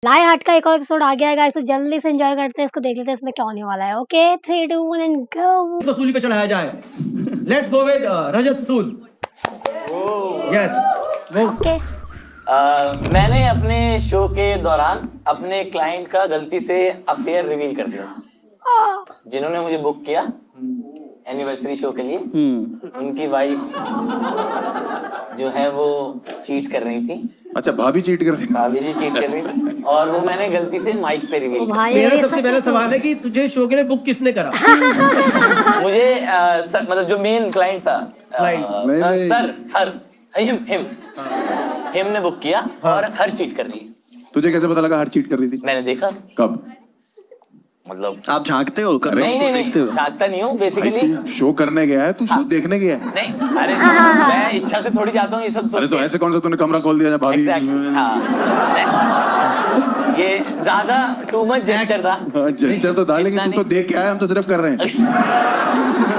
लाए हार्ट का एक और एपिसोड आ गया है गाइस, तो जल्दी से एंजॉय करते हैं, इसको देख लेते हैं इसमें क्या होने वाला है। Okay 3 2 1 and go. वसूली पे चढ़ाया जाए। लेट्स गो विद रजत सूल। यस ओके मैंने अपने शो के दौरान अपने क्लाइंट का गलती से अफेयर रिवील कर दिया। जिन्होंने मुझे बुक किया एनिवर्सरी शो के लिए, उनकी वाइफ जो है वो चीट कर रही थी। अच्छा, भाभी चीट कर रही थी? भाभी जी चीट कर रही थी और वो मैंने गलती से माइक पे रिवील किया। मेरा सबसे पहला सवाल है कि तुझे शो के लिए बुक किसने करा? मुझे मतलब जो मेन क्लाइंट था सर हिम ने बुक किया और हर चीट कर रही है। तुझे कैसे पता लगा हर चीट कर रही थी? मैंने देखा। कब? मतलब आप झांकते हो? नहीं झांकता नहीं हूँ बेसिकली। शो करने गया है तू? शो देखने गया है? नहीं, अरे मैं इच्छा से थोड़ी चाहता हूँ ये सब। अरे तो ऐसे कौन सा तूने कमरा खोल दिया भाभी? ये ज्यादा टू मच जेस्चर था। जेस्चर तो था, लेकिन तू तो देख के आया, हम तो सिर्फ कर रहे हैं।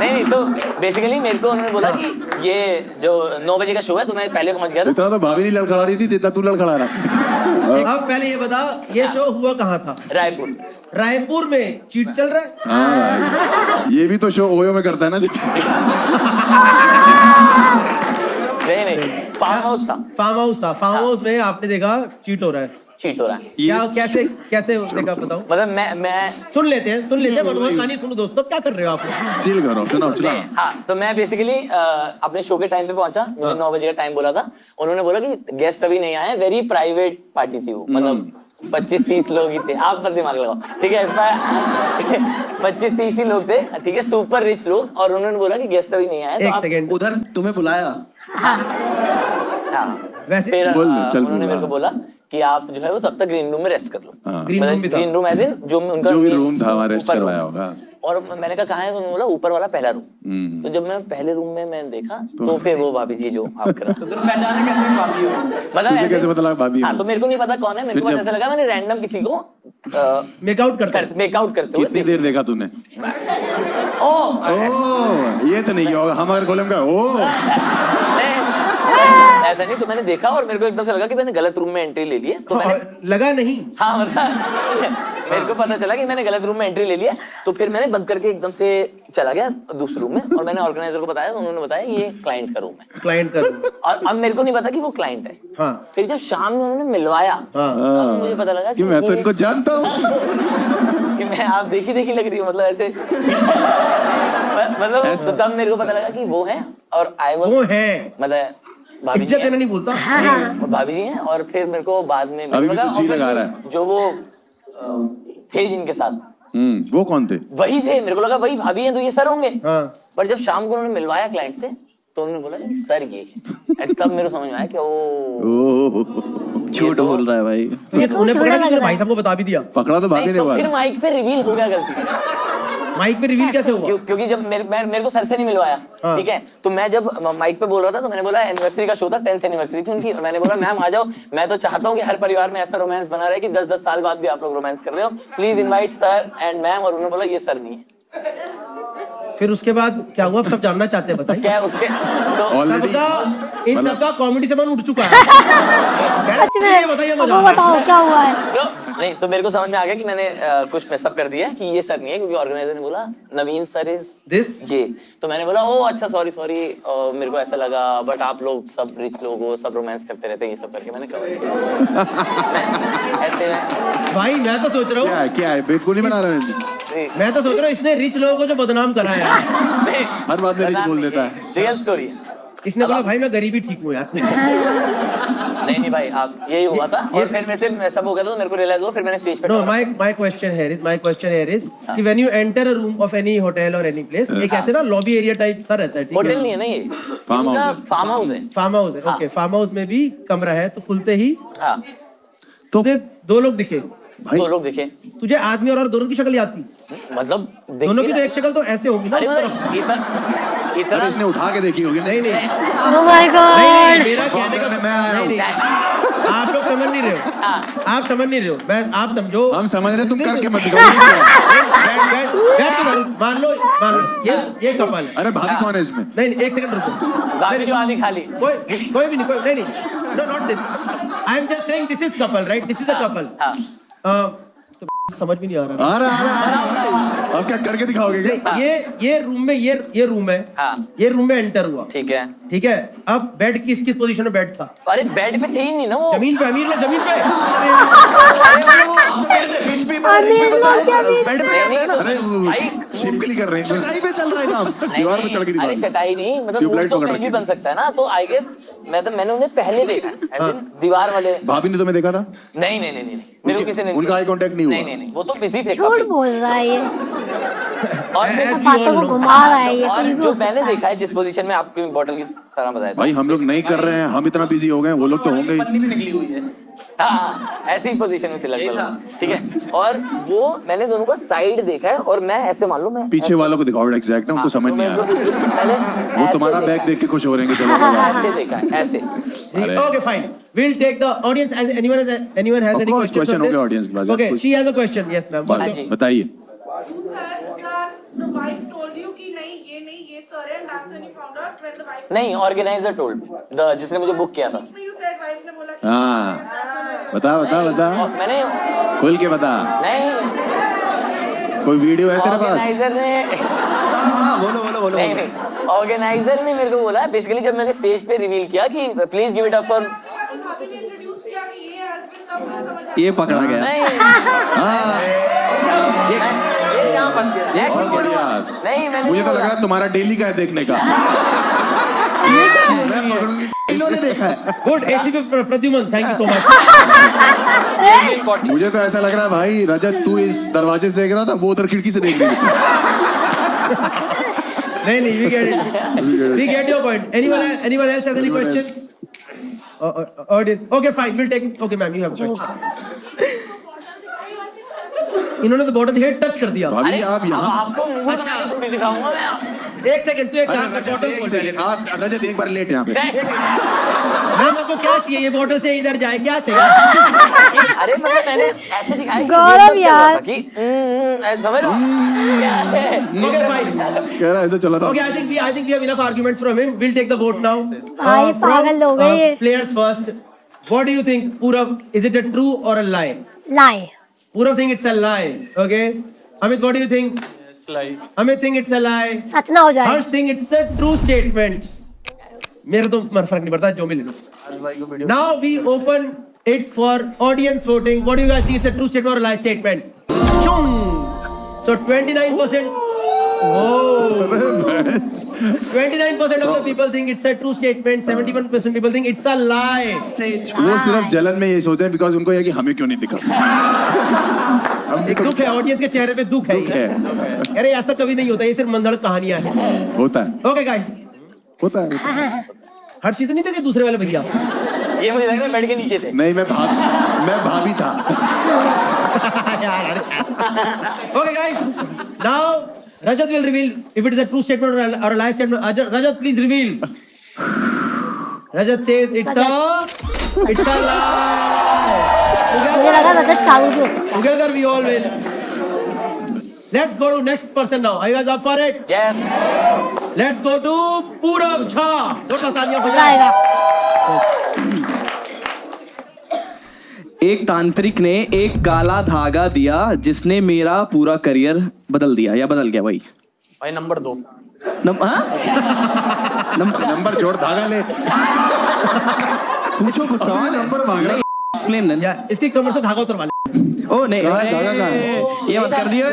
नहीं तो बेसिकली मेरे को उन्होंने बोला कि ये जो 9 बजे का शो है तो मैं पहले पहुंच गया था। इतना तो भाभी नहीं लड़खड़ा रही थी जितना तू लड़खड़ा रहा। अब पहले ये बता, ये शो हुआ कहाँ था? रायपुर। रायपुर में चीट चल रहा है? हाँ, ये भी तो शो ओयो में करता है ना। नहीं फार्म हाउस था। फार्म हाउस में आपने देखा चीट हो रहा है? चीट हो रहा है। क्या कैसे देखा बताओ? मतलब मैं सुन लेते हैं मनोहर कहानी सुनो दोस्तों, क्या कर रहे हो आप? चिल करो, सुनाओ। हाँ, तो मैं बेसिकली अपने शो के टाइम पे पहुंचा। मुझे 9 बजे का टाइम बोला था। उन्होंने बोला कि गेस्ट अभी नहीं आए, वेरी प्राइवेट पार्टी थी वो, मतलब 25-30 लोग ही थे। आप पर दिमाग लगाओ, ठीक है? 25-30 ही लोग थे, ठीक है, सुपर रिच लोग। और उन्होंने बोला कि गेस्ट अभी नहीं आए तो एक सेकंड, उधर तुम्हें बुलाया? हाँ। वैसे फिर उन्होंने मेरे को बोला कि आप जो है वो तब तक ग्रीन रूम में रेस्ट कर लो। ग्रीन रूम एज इन जो उनका भी रूम था वहाँ रेस्ट करवाया होगा। और मैंने कहा कहाँ है? उन्होंने बोला ऊपर वाला पहला रूम। तो जब मैं पहले रूम में मैंने देखा तो फिर वो भाभी जी जो आप करा। तो पहचाने कैसे भाभी हो? मतलब कैसे पता लगा भाभी? हाँ, तो मेरे को नहीं पता कौन है। मेरे को ऐसा लगा मैंने रैंडम किसी को मेकआउट करते हुए। कितनी देर देखा तूने? ये तो नहीं होगा, हम अगर खोलेंगे ऐसा नहीं। तो मैंने देखा और मेरे को एकदम से लगा कि मैंने गलत रूम में एंट्री ले ली है। तो मैंने लगा नहीं, हाँ मतलब मेरे को पता चला कि मैंने गलत रूम में एंट्री ले लिया। तो फिर मैंने बंद करके एकदम से चला गया दूसरे रूम में और मैंने ऑर्गेनाइजर को बताया। उन्होंने बताया ये क्लाइंट का रूम है। क्लाइंट का रूम। और अब मेरे को नहीं पता कि वो क्लाइंट है। हाँ। फिर जब शाम में उन्होंने मिलवाया मुझे पता लगा कि मैं तो इनको जानता हूँ कि मैं आप देखी लग रही हूँ, मतलब ऐसे मतलब तब मेरे को पता लगा कि वो है और वो है, मतलब भाभी जी देना नहीं बोलता। भाभी जी हैं। और फिर मेरे को बाद में अभी भी तो जी लगा रहा है। जो वो थे जिनके साथ, वो कौन थे? वही थे। मेरे को लगा वही भाभी हैं तो ये सर होंगे। हाँ। पर जब शाम को उन्होंने मिलवाया क्लाइंट से तो उन्होंने बोला कि सर ये है। तब मेरे को समझ में आया कि ओ झूठ बोल रहा है भाई। उन्हें पकड़ा कि तेरे भाई साहब को बता भी दिया? पकड़ा तो भाभी ने हुआ। फिर माइक पे रिवील हो गया गलती से। माइक पे रिवील कैसे हुआ? क्योंकि जब मेरे को सर से नहीं मिलवाया, ठीक है? तो मैं जब माइक पे बोल रहा था तो मैंने बोला एनिवर्सरी का शो था, 10th एनिवर्सरी थी उनकी। मैंने बोला मैम आ जाओ, मैं तो चाहता हूँ कि हर परिवार में ऐसा रोमांस बना रहे कि 10-10 साल बाद भी आप लोग रोमांस कर रहे हो, please invite sir and ma'am. और उन्होंने बोला ये सर नहीं है। फिर उसके बाद क्या हुआ, सब जानना चाहते हैं, बताइए। क्या उसके तो इन सबका कॉमेडी से मन उठ चुका है। बताइए बताओ क्या हुआ है? तो नहीं, तो मेरे को समझ में आ गया कि मैंने कुछ मिसअप कर दिया कि ये सर नहीं है, क्योंकि ऑर्गेनाइजर ने बोला नवीन सर इज दिस ये। तो मैंने बोला ओ अच्छा सॉरी मेरे को ऐसा लगा, बट आप लोग सब रिच लोग हो, सब रोमांस करते रहते हैं, ये सब करके मैंने कहा ऐसे भाई मैं तो सोच रहा हूँ क्या है बेवकूफ नहीं बना रहा है। मैं तो सोच रहा हूँ इसने रिच लोगों को जो बदनाम करा है हर बात में रिच बोल देता है। Real story. इसने बोला भाई मैं गरीबी ठीक हूँ यार। नहीं भाई, आप यही हुआ था। और फिर मेरे से सब हो गया था तो मेरे को रियलाइज हुआ, फिर मैंने स्टेज पे No, my question here is कि when you enter a room of any hotel or any place, एक ऐसे ना लॉबी एरिया टाइप सा रहता है, ठीक है? होटल नहीं है ना, ये फार्म हाउस है। फार्म हाउस है, ओके। फार्म हाउस में भी कमरा है, तो खुलते ही तो 2 लोग दिखे। 2 लोग दिखे। तुझे आदमी और औरत दोनों की शक्ल याद थी? मतलब दोनों की तो एक शक्ल तो ऐसे होगी ना। अरे इसने उठा के देखी होगी। नहीं Oh my God! मेरा कहने का मैं आया हूँ। आप लोग समझ नहीं रहे हो। आप समझ नहीं रहे हो, बस आप समझो। हम समझ रहे, तुम करके मत दिखाओ। मान लो ये कपल है। अरे भाभी कौन है इसमें? नहीं एक सेकंड रुको। भाभी जो आधी खाली। कोई भी नहीं, नहीं no not this. I am just saying this is couple right, this is a couple. तो समझ भी नहीं आ रहा। आ रहा अब क्या करके दिखाओगे क्या? ये रूम में ये रूम है। हाँ। ये रूम में एंटर हुआ, ठीक है। ठीक है। अब बेड किस पोजीशन में बेड था? अरे बेड पे थे ही नहीं ना वो। जमीन पे, अमीर लोग जमीन पे। बेड पे चलते हैं ना। अरे छिपकली कर रहे हैं, चटाई पे चल रहा है काम। दीवार पे चढ़ के अरे चटाई नहीं, मतलब रूम तो कहीं भी बन सकता है ना। तो आई गेस मैंने उन्हें पहले देखा है, ऐसे दीवार वाले। भाभी ने तुम्हें देखा था? नहीं मेरे को किसी ने उनका आई कांटेक्ट नहीं हुआ? नहीं, वो तो बिजी थे झूठ काफी। बोल रहा है ये, और बातों को घुमा रहा है ये। और जो मैंने देखा है जिस पोजीशन में आपकी बॉटल की तरह बताया था। भाई हम लोग नहीं कर रहे हैं, हम इतना बिजी हो गए, वो लोग तो होंगे ही। निकली हुई है। हाँ, ऐसी ही पोजीशन में थे लगभग, ठीक है। और वो मैंने दोनों का साइड देखा है, और मैं ऐसे मान लो मैं पीछे वालों को दिखाओ एग्जैक्ट ना, उनको समझ नहीं आ रहा। वो तुम्हारा बैग देख के खुश हो रहे हैं कि चलो ऐसे देखा है, ऐसे। Okay, fine. We'll take the audience. As anyone has any Of course, questions? question होंगे audience के पास। Okay, कुछ- she has a question. Yes, ma'am. हाँ जी। बताइए। You said that the wife told you कि नहीं ये sir है, and that's when you found out when the wife. नहीं, ऑर्गेनाइजर टोल्ड, जिसने मुझे बुक किया था। You said wife ने बोला कि हाँ, बता और मैंने खुल के बता। नहीं, कोई वीडियो है तेरे पास? ऑर्गेनाइजर ने बोलो नहीं, ऑर्गेनाइजर ने मेरे को बोला बेसिकली, जब मैंने स्टेज पे रिवील किया कि please give it up for. भाभी ने इंट्रोड्यूस किया कि ये हस्बैंड का मुझे समझ आ ये पकड़ा गया। नहीं, हाँ, ये यहाँ फंस गया। बहुत बढ़िया। नहीं, मैंने मुझे तो लग रहा है तुम्हारा डेली का है देखने का। मैं पकड़ूंगी। इन्होंने देखा है। Good. ACP Pradyuman, thank you so much. मुझे तो ऐसा लग रहा है भाई रजत, तू इस दरवाजे से देख रहा था, वो उधर खिड़की से देख रही थी। नहीं, we get it. We get your point. Anyone else has any questions? Audience. Okay, fine. We'll take it. Okay, ma'am, you have a question. इन्होंने तो बॉटल हेड टच कर दिया। भाभी आप यहाँ। आपको मुंह बना के थोड़ी दिखाऊंगा मैं। एक सेकंड, तू एक काम कर, रजत, बॉटल एक खोल सेकंड, दे। आप रजत एक बार लेट यहाँ पे। मैम आपको क्या चाहिए? ये बॉटल से इधर जाए, क्या चाहिए? अरे मतलब मैंने ऐसे दिखाया कि गौरव ये सब चल रहा यार। था कि ऐसे समझ लो क्या है। Okay, fine. कह रहा है ऐसा चला था। Okay, I think we have enough arguments from him. We'll take the vote now. भाई पागल हो गए ये। Players first. What do you think, Purav? Is it a true or a lie? lie. Purav think it's a lie. Okay. Amit, what do you think? It's lie. Amit think it's a lie. सच ना हो जाए। Harsh think it's a true statement. मेरे तो फर्क नहीं पड़ता, जो भी ले लो। Now we open it for audience voting. What do you guys think? It's a true statement or a lie statement? Chung. So 29%. Whoa. 29% of the people think it's a true statement. 71% people think it's a lie. वो सिर्फ जलन में ये सोचते हैं because उनको ये कि हमें क्यों नहीं दिखा। एक दुख है, ऑडियंस के चेहरे पे दुख है। दुख है। अरे ऐसा कभी नहीं होता, ये सिर्फ मंदड़ कहानियां हैं। होता है, ओके गाइस, होता है। हर चीज नहीं थे कि दूसरे वाले भैया। ये मुझे लग रहा है बेड के नीचे थे। नहीं, मैं भाभी था। Okay guys, now Rajat will reveal if it is a true statement or a lie statement. Rajat, please reveal. Rajat says it's a lie. मुझे लगा रजत चालू भी हो सकता है। Together we all win. Let's go to next person now. Are you guys up for it? Yes. Let's go to Purav Jha. जोरदार तालियां मजा बजाएं। आएगा। एक तांत्रिक ने एक काला धागा दिया जिसने मेरा पूरा करियर बदल दिया या बदल गया भाई। भाई नंबर 2। नंबर जोड़, धागा ले। पूछो कुछ सवाल। नंबर मांगा। Explain then. या इसकी कमर से धागा उतरवा ले। ओ नहीं, धागा कहाँ है? ये मत कर दियो।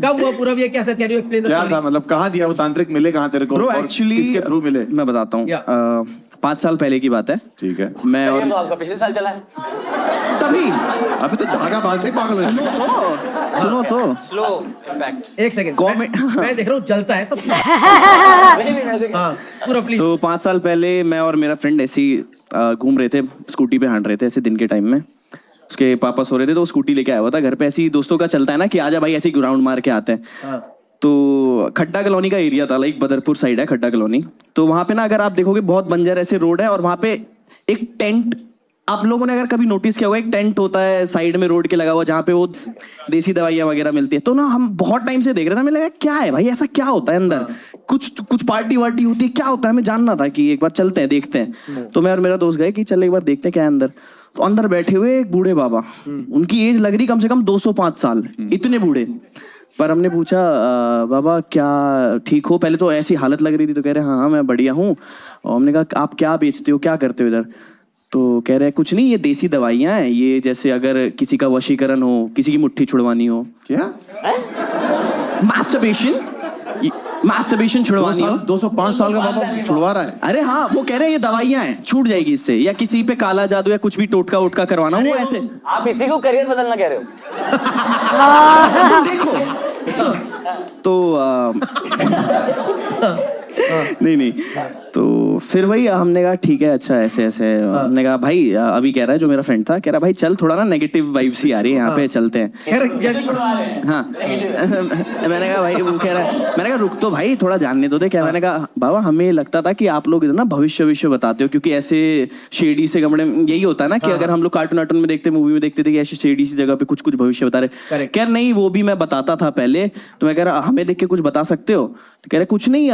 कब हुआ पूरब? ये कैसे? कैन यू एक्सप्लेन द क्या स्टोरी? था, मतलब कहाँ दिया वो तांत्रिक? मिले कहाँ तेरे को? ब्रो और एक्चुअली किसके थ्रू मिले? मैं बताता हूँ। Yeah. 5 साल पहले की बात है। ठीक है। मैं और तो आपका पिछले साल चला है। तभी अभी तो धागा बांध से पागल है। सुनो तो स्लो इम्पैक्ट। एक सेकंड, मैं देख रहा हूँ जलता है सब। नहीं वैसे हाँ पूरा प्लीज। तो 5 साल पहले मैं और मेरा फ्रेंड ऐसे ही घूम रहे थे, स्कूटी पे हाँट रहे थे ऐसे दिन के टाइम में। उसके पापा सो रहे थे तो वो स्कूटी लेके आया हुआ था घर पे। ऐसे ही दोस्तों का चलता है ना कि आजा भाई ऐसे ही ग्राउंड मार के आते हैं। तो खड्डा कॉलोनी का एरिया था, लाइक बदरपुर साइड है खड्डा कॉलोनी। तो वहां पे ना अगर आप देखोगे बहुत बंजर ऐसे रोड है और वहां पे एक टेंट, आप लोगों ने अगर कभी नोटिस किया होगा, एक टेंट होता है साइड में रोड के लगा हुआ जहाँ पे वो देसी दवाइयाँ वगैरह मिलती है। तो ना हम बहुत टाइम से देख रहे थे, हमें लगा क्या है भाई, ऐसा क्या होता है अंदर, कुछ पार्टी वार्टी होती है, क्या होता है हमें जानना था कि एक बार चलते हैं देखते हैं। तो मैं और मेरा दोस्त गए कि चल एक बार देखते हैं क्या है अंदर। तो अंदर बैठे हुए एक बूढ़े बाबा, उनकी एज लग रही कम से कम 205 साल, इतने बूढ़े। पर हमने पूछा बाबा क्या ठीक हो? पहले तो ऐसी हालत लग रही थी, तो कह रहे हाँ मैं बढ़िया हूँ। और हमने कहा आप क्या बेचते हो, क्या करते हो इधर? तो कह रहे कुछ नहीं, ये देसी दवाइयाँ हैं, ये जैसे अगर किसी का वशीकरण हो, किसी की मुट्ठी छुड़वानी हो। क्या? मास्टरबेशन छुड़वानी हो। 205 साल का बाबा छुड़वा रहा है? अरे हाँ, वो कह रहे हैं ये दवाइयाँ हैं, छूट जाएगी इससे। या किसी पे काला जादू या कुछ भी टोटका वोटका करवाना हो, ऐसे। आप इसी को करियर बदलना कह रहे हो? तो देखो तो नहीं तो फिर वही हमने कहा ठीक है, अच्छा ऐसे ऐसे। हमने कहा भाई अभी कह रहा है जो मेरा फ्रेंड था, कह रहा भाई चल थोड़ा ना नेगेटिव वाइब्स ही आ रही है यहाँ पे, चलते हैं। हाँ मैंने कहा भाई, वो कह रहा है, मैंने कहा रुक तो भाई थोड़ा जानने तो दे क्या। मैंने कहा बाबा हमें लगता था कि आप लोग इधर ना भविष्य बताते हो, क्योंकि ऐसे शेडी से कमरे में यही होता है ना कि अगर हम लोग कार्टून वार्टून में देखते, मूवी में देखते थे कि ऐसी शेडी सी जगह पे कुछ भविष्य बता रहे। कह नहीं वो भी मैं बताता था पहले। तो मैं कह रहा हमें देख के कुछ बता सकते हो? तो कह रहे कुछ नहीं,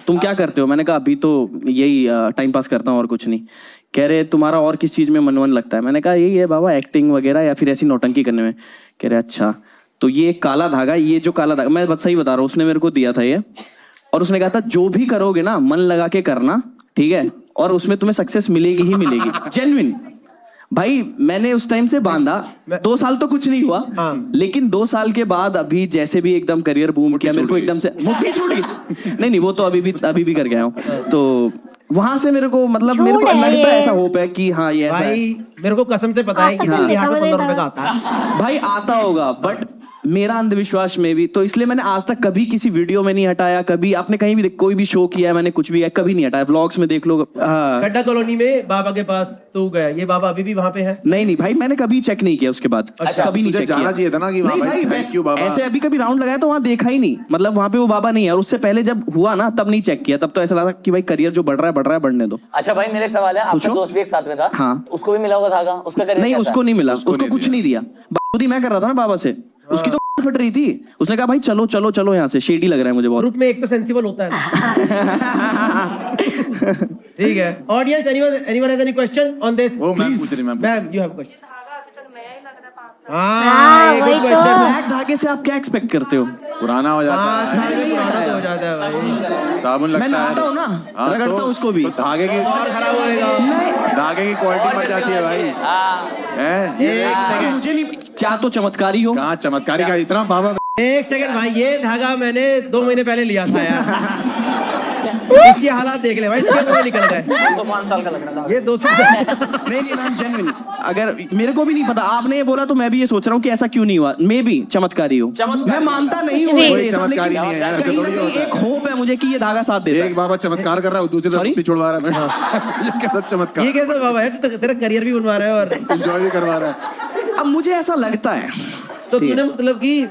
तुम क्या करते हो? मैंने कहा अभी तो यही टाइम पास करता हूँ और कुछ नहीं। कह रहे तुम्हारा और किस चीज में मन लगता है? मैंने कहा यही है बाबा, एक्टिंग वगैरह या फिर ऐसी नौटंकी करने में। कह रहे अच्छा, तो ये काला धागा, ये जो काला धागा, मैं सही बता रहा हूँ, उसने मेरे को दिया था ये। और उसने कहा था जो भी करोगे ना मन लगा के करना, ठीक है, और उसमें तुम्हें सक्सेस मिलेगी ही मिलेगी। जेन्युइन भाई, मैंने उस टाइम से बांधा। 2 साल तो कुछ नहीं हुआ, लेकिन 2 साल के बाद अभी जैसे भी एकदम करियर बूम किया, मेरे को एकदम से मुट्ठी छूट गई। नहीं वो तो अभी भी कर गया हूँ। तो वहां से मेरे को मतलब मेरे को लगता है ऐसा होप है कि हाँ ये ऐसा भाई है। मेरे को कसम से पता है कि यहाँ पे 15 रुपए का आता है भाई, आता होगा, बट मेरा अंधविश्वास में भी तो, इसलिए मैंने आज तक कभी किसी वीडियो में नहीं हटाया। कभी आपने कहीं भी कोई भी शो किया है मैंने, कुछ भी है कभी नहीं हटाया। व्लॉग्स में देख लो। गड्ढा कॉलोनी में बाबा के पास तो गया, ये बाबा अभी भी वहाँ पे है? नहीं भाई, मैंने कभी चेक नहीं किया उसके बाद। अच्छा, कभी नहीं चेक किया। जाना चाहिए था ना कि भाई थैंक यू बाबा। ऐसे अभी कभी राउंड लगाया तो वहाँ देखा ही नहीं, मतलब वहाँ पे वो बाबा नहीं है। और उससे पहले जब हुआ ना तब नहीं चेक किया, तब तो ऐसा लगा कि भाई करियर जो बढ़ रहा है बढ़ने दो। अच्छा भाई, मेरा एक सवाल है, आपका दोस्त भी एक साथ में था? हाँ। उसको भी मिला होगा धागा? उसका करियर नहीं, उसको नहीं मिला, उसको कुछ नहीं दिया। मैं कर रहा था ना बाबा से, उसकी तो फट रही थी। उसने कहा भाई चलो चलो चलो यहाँ से, शेडी लग रहा है मुझे बहुत। ग्रुप में एक तो सेंसिबल होता है ना। ठीक है, audience, anyone has any question on this? वो मैम पूछ रही, मैम यू हैव क्वेश्चन? धागा अभी तक नया ही लग रहा है 5 साल। हाँ, वही तो। ब्लैक धागे से आप क्या एक्सपेक्ट करते हो? पुराना हो जाता है, हो जाता है भाई। साबुन लगता है। मैं नहाता हूँ ना, रगड़ता हूँ उसको भी। धागे की और खराब होएगा। धागे की क्वालिटी मर जाती है भाई। मुझे नहीं, क्या तो चमत्कारी हो। कहाँ चमत्कारी का इतना बाबा। एक सेकंड भाई, ये धागा मैंने 2 महीने पहले लिया था यार। इसकी हालात देख ले भाई, इसके मुंह निकल गए। 205 साल का लग रहा था ये 200 नहीं मैम, जेन्युइन अगर मेरे को भी नहीं पता, आपने ये बोला तो मैं भी ये सोच रहा हूँ कि ऐसा क्यों नहीं हुआ। मे बी चमत्कारी हो, मैं मानता नहीं हूँ। कोई चमत्कारी नहीं है यार, ऐसा थोड़ी होता है। एक होप है मुझे कि ये धागा साथ देता है। एक बाबा चमत्कार कर रहा है, दूसरे तरफ छोड़वा रहा है। ये कैसा चमत्कार? ये कैसा बाबा है? तो तेरा करियर भी बनवा रहा है और एंजॉय भी करवा रहा है। अब मुझे ऐसा लगता है। तो तूने मतलब कि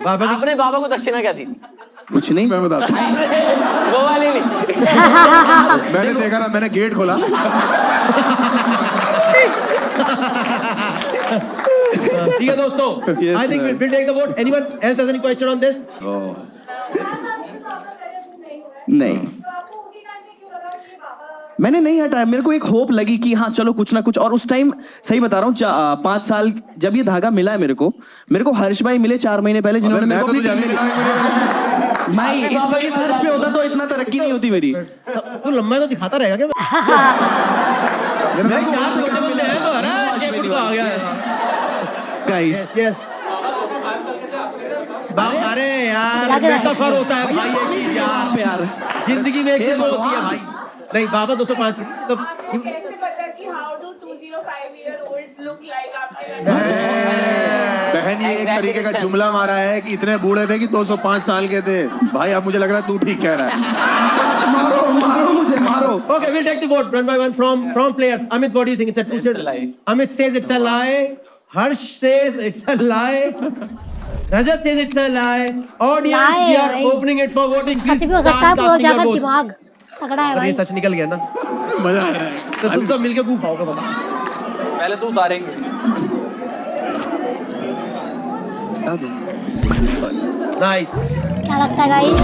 बाबा की आपने बाबा को दक्षिणा क्या दी? कुछ नहीं, मैं बताता हूँ। वो वाली नहीं। मैंने देखा ना, मैंने गेट खोला। ठीक है दोस्तों, I think we'll take the vote. Anyone else has any question on this? नहीं, मैंने नहीं हटाया। मेरे को एक होप लगी कि हाँ चलो कुछ ना कुछ। और उस टाइम सही बता रहा हूँ, 5 साल जब ये धागा मिला है मेरे को हर्ष भाई मिले 4 महीने पहले, जिन्होंने मेरे को भाई इस हर्ष पे होता तो इतना तरक्की नहीं होती मेरी। तू लंबा तो दिखाता रहेगा क्या? मेरे 4 छोटे बंदे हैं तो हरा जयपुर को आ गया। गाइस यस अरे यार मेटाफर होता है भाई, ये चीज यार जिंदगी में एक चीज होती है भाई। नहीं बाबा 205 तो कैसे पता कि how do 205-year-olds look like आपके? बहन ये एक तरीके का जुमला मारा है कि इतने बूढ़े थे कि 205 साल के थे। भाई अब मुझे लग रहा है तू ठीक कह रहा है। मारो मुझे, मारो। Okay, we'll take the vote one by one from players. Amit, what do you think? It's a true statement. Amit says it's a lie. Harsh says it's a lie. Rajat says it's a lie. Audience, we are opening it for voting. Please सच भी हो सकता है, start बहुत casting your ज्यादा votes. दिमाग तगड़ा है और भाई। ये सच निकल गया ना, मजा आ रहा है। तो तुम सब मिलके खूब खाओगे बाबा। पहले तो उतारेंगे। नाइस। क्या लगता है गाइस?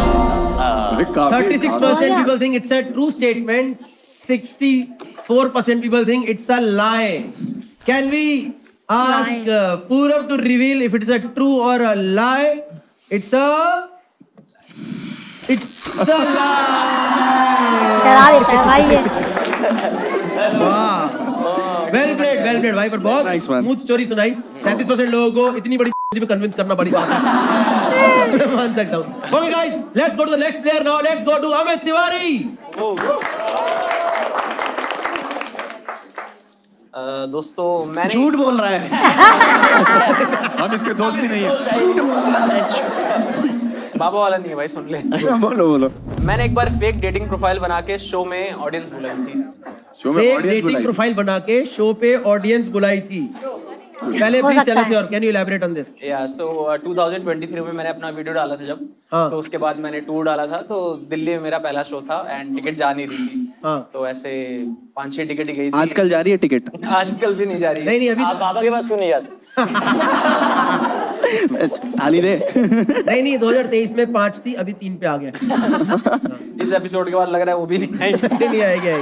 अरे काफी 36% people think it's a true statement. 64% people think it's a lie. Can we ask Purav to reveal if it's a true or a lie? It's a lie. डरा देता है भाई ये। वाह, वेल प्लेड भाई, पर बहुत Thanks, man. स्मूथ स्टोरी सुनाई। 37% लोगों को इतनी बड़ी में कन्विंस करना बड़ी बात है। मैं मान सकता हूँ। Okay guys, let's go to the next player now. Let's go to Amit Tiwari. दोस्तों मैंने झूठ बोल रहा है। हम इसके दोस्त ही नहीं है। बाबा वाला नहीं है भाई, सुन ले। बोलो। मैंने एक बार फेक डेटिंग प्रोफाइल बना के शो में ऑडियंस बुलाई थी। शो में Fake ऑडियंस dating बुलाई। प्रोफाइल बना के शो पे ऑडियंस बुलाई थी। पहले हो प्लीज सकता टेल अस है। Your, can you elaborate on this? या सो 2023 में मैंने अपना वीडियो डाला था जब, हाँ। तो उसके बाद मैंने टूर डाला था, तो दिल्ली में मेरा पहला शो था एंड टिकट जा नहीं रही थी। हाँ। तो ऐसे 5-6 टिकट ही गई थी। आजकल जा रही है टिकट? आजकल भी नहीं जा रही। नहीं अभी आप बाबा के पास क्यों नहीं जाते? आली दे। नहीं 2023 में 5 थी, अभी 3 पे आ गया। इस एपिसोड के बाद लग रहा है वो भी नहीं आएगी। नहीं आएगी।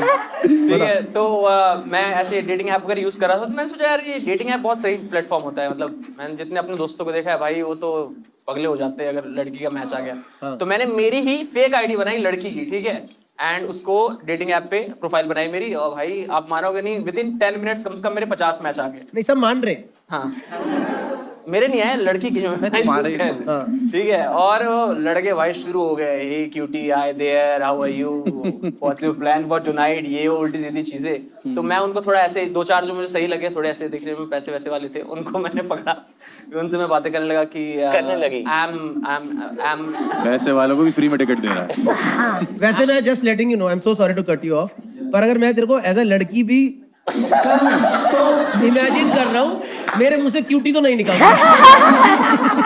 ठीक है, तो मैं ऐसे डेटिंग ऐप वगैरह यूज कर रहा था, तो मैंने सोचा यार ये डेटिंग ऐप बहुत सही प्लेटफॉर्म होता है। मतलब मैंने जितने अपने दोस्तों को देखा है भाई, वो तो पगले हो जाते हैं अगर लड़की का मैच आ गया। तो मैंने मेरी ही फेक आईडी बनाई लड़की की, ठीक है, एंड उसको डेटिंग ऐप पे प्रोफाइल बनाई मेरी, और भाई आप मानोगे नहीं, विद इन 10 मिनट्स कम से कम मेरे 50 मैच आ गए। नहीं सब मान रहे। हाँ, मेरे नहीं आए, लड़की की जो है। तुम्हारे हाँ। ठीक है, और वो लड़के भाई शुरू हो गए, hey cutie hi there, how are you, what's your plan for tonight, ये वो उल्टी सीधी चीजें। तो मैं उनको थोड़ा ऐसे 2-4 जो मुझे सही लगे, थोड़े ऐसे दिखने में पैसे वैसे वाले थे, उनको मैंने पकड़ा, उनसे मैं बातें करने लगा कि करने लगी। I'm पैसे वालों को भी फ्री में टिकट दे रहा है। वैसे मैं just letting you know, I am so sorry to cut you off, पर अगर मैं तेरे को एज अ लड़की भी तो इमेजिन कर रहा हूँ, मेरे मुंह से क्यूटी तो नहीं निकलता।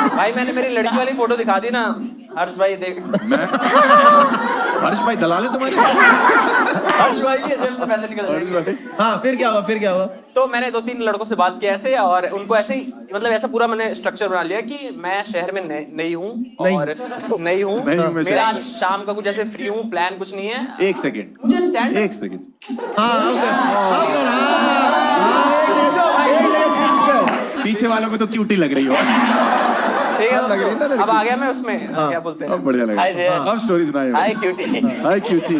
भाई मैंने मेरी लड़की वाली फोटो दिखा दी ना, हर्ष भाई देख। हर्ष भाई दलाल है तुम्हारे? हर्ष भाई के जेब से पैसे निकल जाएंगे। हाँ फिर क्या हुआ? तो मैंने 2-3 लड़कों से बात किया ऐसे, और उनको ऐसे ही मतलब ऐसा पूरा मैंने स्ट्रक्चर बना लिया कि मैं शहर में नहीं हूँ, और नहीं हूँ, मेरा आज शाम का कुछ ऐसे फ्री हूँ, प्लान कुछ नहीं है। एक सेकंड पीछे वालों को तो क्यूटी लग रही हो। ठीक है, लग रही है ना लड़की? अब आ गया मैं उसमें, क्या बोलते हैं, अब बढ़िया लगा। Hi there. अब स्टोरी सुनाइए। हाय क्यूटी। हाय क्यूटी।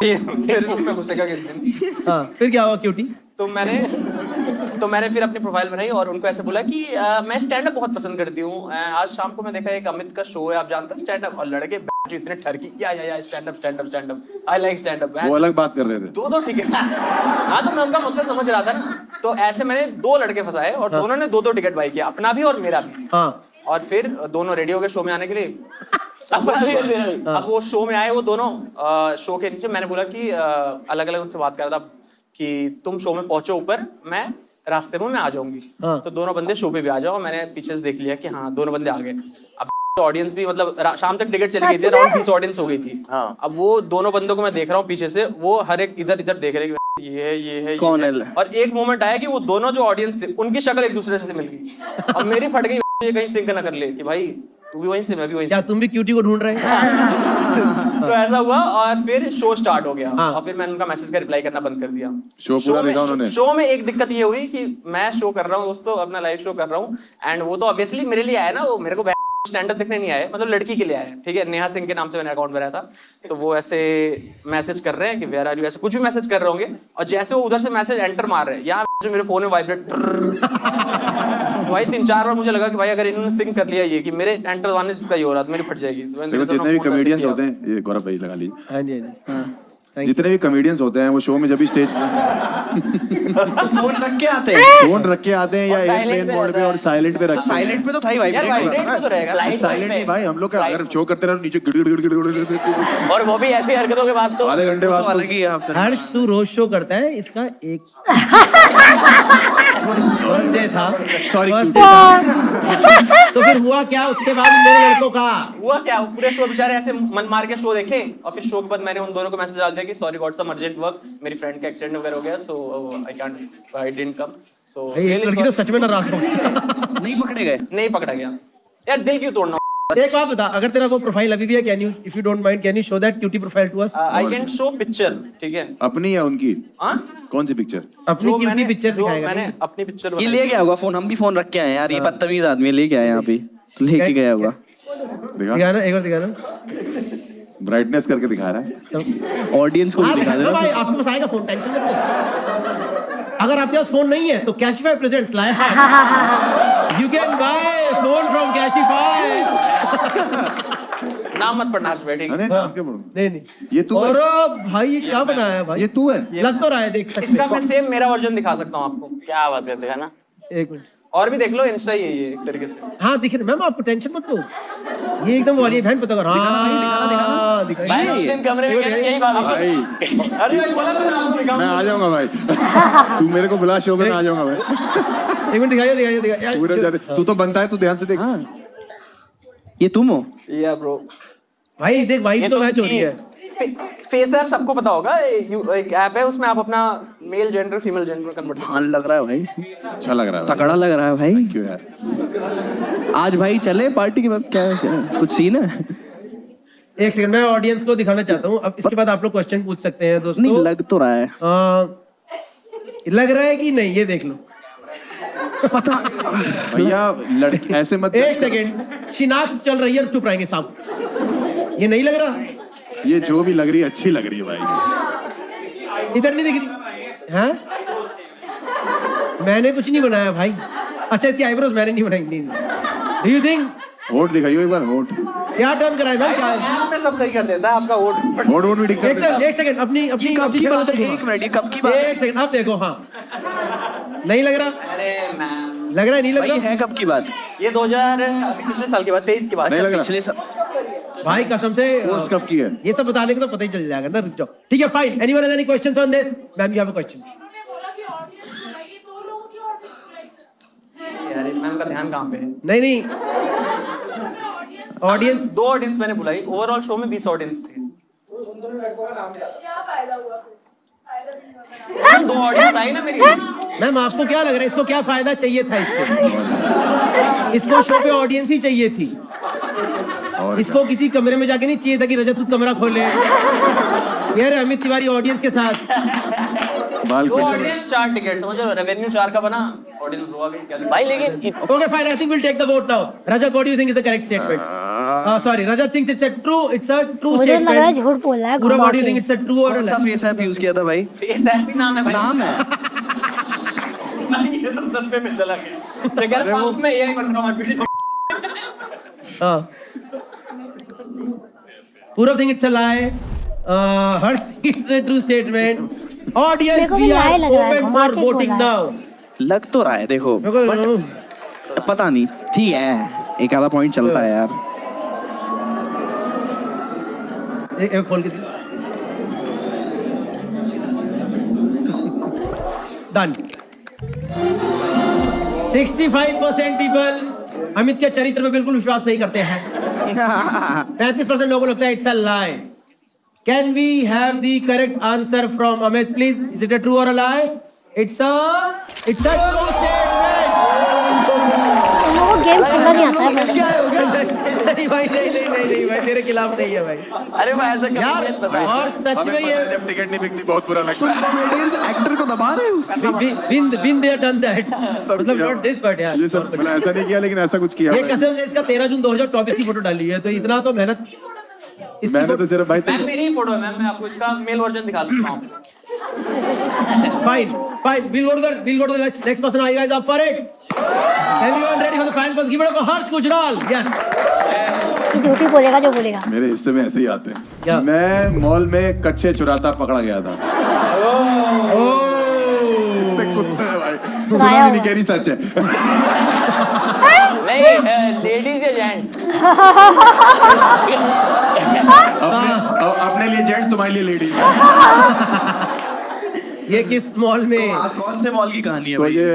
मेरे रूम में घुसेगा किस दिन। हाँ फिर क्या हुआ क्यूटी? तो मैंने फिर अपनी प्रोफाइल बनाई और उनको ऐसे बोला कि मैं स्टैंड अप बहुत पसंद करती हूँ। आज शाम को मैं देखा एक अमित का शो है, आप जानते हैं स्टैंड अप, और लड़के जो इतने ठरकी या stand up I like stand up. वो अलग बात कर रहे थे। 2 टिकट। हाँ, तो मैं उनका मकसद समझ रहा था ना, तो ऐसे मैंने 2 लड़के फंसाए और दोनों ने 2 टिकट बाई किया, अपना भी और मेरा भी। हाँ। और फिर दोनों रेडी हो गए शो में आने के लिए। अब वो शो में आए, वो दोनों शो के नीचे मैंने बोला कि अलग अलग उनसे बात कर रहा था कि तुम शो में पहुंचो ऊपर, मैं रास्ते में मैं आ जाऊंगी। हाँ। तो दोनों बंदे शो पे भी आ जाओ। मैंने पीछे से देख लिया कि हाँ दोनों बंदे आ गए। अब ऑडियंस भी मतलब शाम तक टिकट चली गई थी, अराउंड 20 ऑडियंस हो गई थी। हाँ। अब वो दोनों बंदों को मैं देख रहा हूँ पीछे से, वो हर एक इधर देख रहे हैं, ये है कौन है? और एक मोमेंट आया कि वो दोनों जो ऑडियंस थे उनकी शक्ल एक दूसरे से मिल गई। अब मेरी फट गई, ये कहीं सिंक ना कर ले कि भाई तू भी वहीं से मैं भी वहीं क्या से। तुम भी क्यूटी को ढूंढ रहे हैं? तो ऐसा हुआ और फिर शो स्टार्ट हो गया। हाँ। और फिर मैंने उनका मैसेज का रिप्लाई करना बंद कर दिया। शो पूरा देखा उन्होंने? शो में एक दिक्कत ये हुई कि मैं शो कर रहा हूँ दोस्तों, अपना लाइव शो कर रहा हूँ, एंड वो तो ऑब्वियसली मेरे लिए आया ना, वो मेरे को स्टैंड अप दिखने नहीं आए, मतलब लड़की के लिए आए। ठीक है, नेहा सिंह के नाम से मैंने अकाउंट बनाया था। तो वो ऐसे मैसेज कर रहे हैं कि वेयर आर यू, ऐसे कुछ भी मैसेज कर रहे होंगे, और जैसे वो उधर से मैसेज एंटर मार रहे हैं, यहाँ जो मेरे फोन में वाइब्रेट भाई 3-4 बार मुझे लगा कि भाई अगर इन्होंने सिंक कर लिया ये कि मेरे एंटर आने से इसका ये हो रहा, तो मेरी फट जाएगी। तो देखो जितने भी कॉमेडियंस होते हैं, ये गौरव भाई लगा लीजिए। हाँ जी, हाँ जी। जितने भी कॉमेडियंस होते हैं वो शो में जब भी स्टेज फोन रख के आते हैं, फोन रख के आते हैं या एयरप्लेन मोड पे और साइलेंट पे रखते हैं। साइलेंट पे तो था ही भाई, यार वाइब्रेट पे तो रहेगा। साइलेंट नहीं भाई, हम लोग का अगर शो करते रहो नीचे गिड़ और वो भी ऐसी हरकतों के बाद तो आधे घंटे बाद अलग ही है आपसे। हर्ष तू रोज शो करता है, इसका एक बर्थडे था, सॉरी तो फिर हुआ क्या उसके बाद मेरे लड़कों का? हुआ क्या, वो पूरे शो बेचारे ऐसे मन मार के शो देखे, और फिर शो के बाद मैंने उन दोनों को मैसेज डाल दिया कि sorry got some urgent work, मेरी फ्रेंड का एक्सीडेंट वगैरह हो गया, सो आई डिडंट कम। सो एक लड़की तो सच में नाराज हो। नहीं पकड़े गए? नहीं पकड़ा गया। यार दिल क्यों तोड़ना एक बात बता, अगर तेरा वो प्रोफाइल अभी भी है, can you, if you don't mind, can you show that cutie profile to us? I can show picture, ठीक है? अपनी या उनकी? हाँ, कौन सी पिक्चर? अपनी जो क्यूटी मैंने- पिक्चर जो दिखाएगा। मैंने अपनी पिक्चर ये ले गया होगा फोन, हम भी फोन रख के आए यार, ये बदतमीज आदमी लेके आया यहाँ पे, लेके गया होगा। दिखाना, एक बार दिखाना। ब्राइटनेस करके दिखा रहा है। ऑडियंस को भी दिखा हाँ देना। भाई, आपके पास आएगा फोन, टेंशन मत लो। अगर आपके पास फोन नहीं है तो कैशिफाई प्रेजेंट्स लाए हैं। You can buy phone from Cashify. नाम मत पढ़ना हर्ष भाई, ठीक है? अरे नाम क्यों बोलूं? नहीं नहीं, ये तू है? और भाई ये क्या बनाया है भाई? ये तू है? लग तो रहा है, देख सकते इसका मैं सेम मेरा वर्जन दिखा सकता हूँ आपको। क्या बात करते हैं ना? एक मिनट। और भी देख लो, इंस्टा ही है ये एक तरीके से। हाँ दिख रहा, मैम आपको टेंशन मत लो, ये एकदम वाली बहन पता कर। हाँ दिखाना। भाई उस दिन कमरे में यही बात भाई अरे भाई बोला था ना आपने काम। मैं आ जाऊंगा भाई। तू मेरे को बुला, शो में मैं आ जाऊंगा भाई। एक मिनट दिखाइए पूरा जाते, तू तो बनता है, तू ध्यान से देख। ये तुम हो? या ब्रो, भाई देख, वाइफ तो मैच हो रही है। फेस ऐप सबको पता होगा, एक ऐप है, उसमें आप अपना male gender female gender convert हाँ लग रहा है भाई, अच्छा लग रहा है। तगड़ा लग रहा है भाई। क्यों यार? आज भाई चले पार्टी के बाद, क्या कुछ सीन है? एक सेकंड, मैं ऑडियंस को दिखाना चाहता हूँ। अब इसके बाद आप लोग क्वेश्चन पूछ सकते हैं दोस्तों। नहीं लग तो रहा है। लग रहा है कि नहीं, ये देख लो। पता भैया लड़की ऐसे मत। एक सेकंड, शिनाख्त चल रही है, चुप रहेंगे साहब। ये नहीं लग रहा, ये जो भी लग रही है अच्छी लग रही है भाई। इधर नहीं दिख रही। हाँ मैंने कुछ नहीं बनाया भाई। अच्छा, इसकी आईब्रोज मैंने नहीं बनाई। नहीं, डू यू थिंक? होठ दिखाइए एक बार, होठ। क्या टर्न कराए भाई? क्या ऐप में सब सही कर देता है आपका वोट। होठ भी ठीक कर देता। एक सेकंड, अपनी अपनी कब अपनी की बात बात है? एक मिनट, ये कब की बात है? एक सेकंड, आप देखो। हाँ नहीं लग रहा, अरे मैम, लग रहा है, नहीं लग भाई रहा है कब की बात? ये 2000 अभी पिछले साल की बात, 23 की बात। नहीं लग रहा। पिछले साल। भाई कसम से। पोस्ट कब की है? ये सब बता देंगे तो पता ही चल जाएगा ना। रुक जाओ, ठीक है, fine. Anyone has any questions on this? Ma'am you have a question. उन्होंने बोला कि ऑडियंस बुलाइए, 2 लोगों की ऑडियंस बुलाई। यार मैम का ध्यान कहाँ पे है? नहीं नहीं, ऑडियंस 2 ऑडियंस मैंने बुलाई, ओवरऑल शो में 20 ऑडियंस थे। क्या फायदा हुआ फिर? फायदा नहीं हुआ। 2 ऑडियंस आई ना मेरी। मैम आपको क्या लग रहा है, इसको क्या फायदा चाहिए था इससे? इसको शो पे ऑडियंस ही चाहिए थी। और इसको किसी कमरे में जाके नहीं चाहिए था कि रजत खुद कमरा खोले। यार अमित तिवारी ऑडियंस के साथ। बाल 2 ऑडियंस 4 टिकट, समझ लो रेवेन्यू 4 का बना, ऑडियंस हुआ क्या? भाई लेकिन Okay, fine. I think we'll take the vote now. Rajat, what do you think is the correct statement? Sorry, Rajat thinks it's a true मुझे लग रहा है statement. झूठ बोल रहा है। Pura, घुमा what do you के। think it's a true or a कौन सा lie? फेस ऐप यूज किया था भाई? फेस ऐप ही नाम है भाई। नाम है। भाई ये तो सदमे में चला गया। ये कह रहा फालतू में AI बन रहा हूं वीडियो। हाँ. Purav think it's a lie. Harsh thinks it's a true statement. Audience, मेरे को भी we lie are लग रहा है, open घुमा for के voting बोला now. लग तो रहा है, देखो मेरे को पता नहीं, ठीक है, एक आधा पॉइंट चलता है यार। एक खोल के दी। Done. 65% people अमित के चरित्र में बिल्कुल विश्वास नहीं करते हैं। 35% लोगों को लगता है it's a lie. Can we have the correct answer from Amit, please? Is it a true or a lie? It's a true statement. इन लोगों को गेम खेलना नहीं आता है। क्या हो गया? नहीं भाई, नहीं भाई, तेरे खिलाफ नहीं है भाई। अरे भाई ऐसा यार कभी नहीं पता। और सच हमें में पता ये है, जब टिकट नहीं बिकती बहुत बुरा लगता है। कॉमेडियंस एक्टर को दबा रहे हो? been there done that. मतलब not this but यार। ये सब मैंने ऐसा नहीं किया, लेकिन ऐसा कुछ किया ये मैंने। कसम से इसका 13 जून 2024 की फोटो डाली है, तो इतना तो मेहनत। मैंने तो सिर्फ भाई मैम मेरी ही फोटो है मैम, मैं आपको इसका मेल वर्जन दिखा सकता हूँ। Fine. We'll go to the next person. Are you guys up for it? Everyone ready for the final person? Give it up for Harsh Gujral. Yes. झूठी बोलेगा जो बोलेगा। मेरे हिस्से में ऐसे ही आते क्या? हैं। मैं मॉल में कच्चे चुराता पकड़ा गया था। कुत्ते कुत्ते हैं भाई, सुना भी नहीं, कह रही सच है। नहीं, लेडीज या जेंट्स? अपने लिए जेंट्स, तुम्हारे लिए लेडीज। ये किस मॉल में? कौन से मॉल की कहानी है तो भाई? ये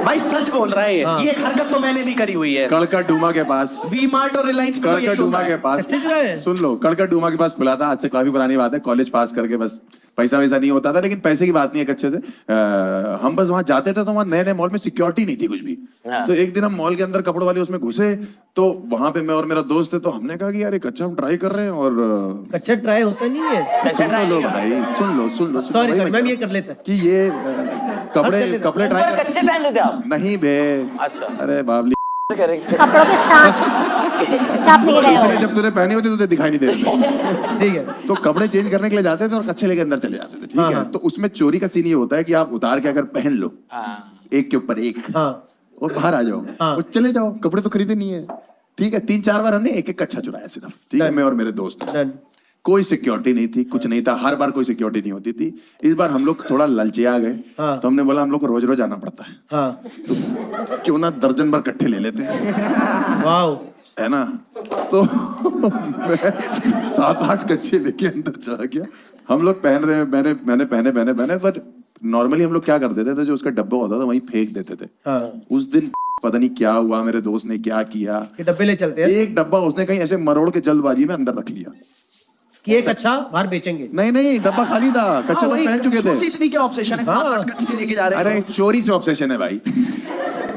भाई सच बोल रहा है ये हरकत तो मैंने भी करी हुई है। कड़का डूमा के पास, वी मार्ट और रिलायंस में तो कड़का यही होता डूमा है। के पास, अच्छे चुराए? सुन लो, कड़का डूमा के पास खुला था। आज से काफी पुरानी बात है, कॉलेज पास करके बस पैसा वैसा नहीं होता था, लेकिन पैसे की बात नहीं है कच्चे से। हम बस वहां जाते थे तो वहां नए नए मॉल में सिक्योरिटी नहीं थी कुछ भी। तो एक दिन हम मॉल के अंदर कपड़ों वाले उसमें घुसे, तो वहां पे मैं और मेरा दोस्त थे, तो हमने कहा कि यार एक अच्छा हम ट्राई कर रहे हैं। और कच्चा ट्राई होता नहीं है। सुन लो भाई, सुन लो सॉरी सर, मैं ये कर लेता कि ये कपड़े ट्राई कर। कच्चे पहन लेते आप? नहीं बे, अच्छा, अरे बाबली कपड़ों के साथ नहीं गए हो। जब तूने पहनी होती तुझे दिखाई नहीं देती। ठीक है। तो कपड़े चेंज करने के लिए जाते थे और कच्चे लेके अंदर चले जाते थे, ठीक है। तो उसमें चोरी का सीन ये होता है कि आप उतार के अगर पहन लो एक के ऊपर एक और बाहर आ जाओ और चले जाओ, कपड़े तो खरीदे नहीं है, ठीक है। 3-4 बार हमने एक एक कच्चा चुराया सिर्फ, ठीक है, मैं और मेरे दोस्त। कोई सिक्योरिटी नहीं थी, कुछ नहीं था, हर बार कोई सिक्योरिटी नहीं होती थी। इस बार हम लोग थोड़ा ललचिया गए, तो हमने बोला हम लोग को रोज रोज आना पड़ता है, तो क्यों ना दर्जन भर कट्ठे ले लेते हैं, वाओ, है ना। तो 7-8 कच्चे लेके अंदर चला गया। हम लोग पहन रहे हैं, मैंने पहने, बट नॉर्मली हम लोग क्या कर देते थे, जो उसका डब्बा होता था वहीं फेंक देते थे। उस दिन पता नहीं क्या हुआ, मेरे दोस्त ने क्या किया, डब्बे ले चलते हैं। एक डब्बा उसने कहीं ऐसे मरोड़ के जल्दबाजी में अंदर रख लिया कि एक अच्छा बाहर बेचेंगे। नहीं, डब्बा खाली था, कच्चे तो पहन चुके थे। इतनी क्या ऑब्सेशन है, 7-8 कच्चे लेके जा रहे हैं। अरे चोरी से ऑब्सेशन है भाई।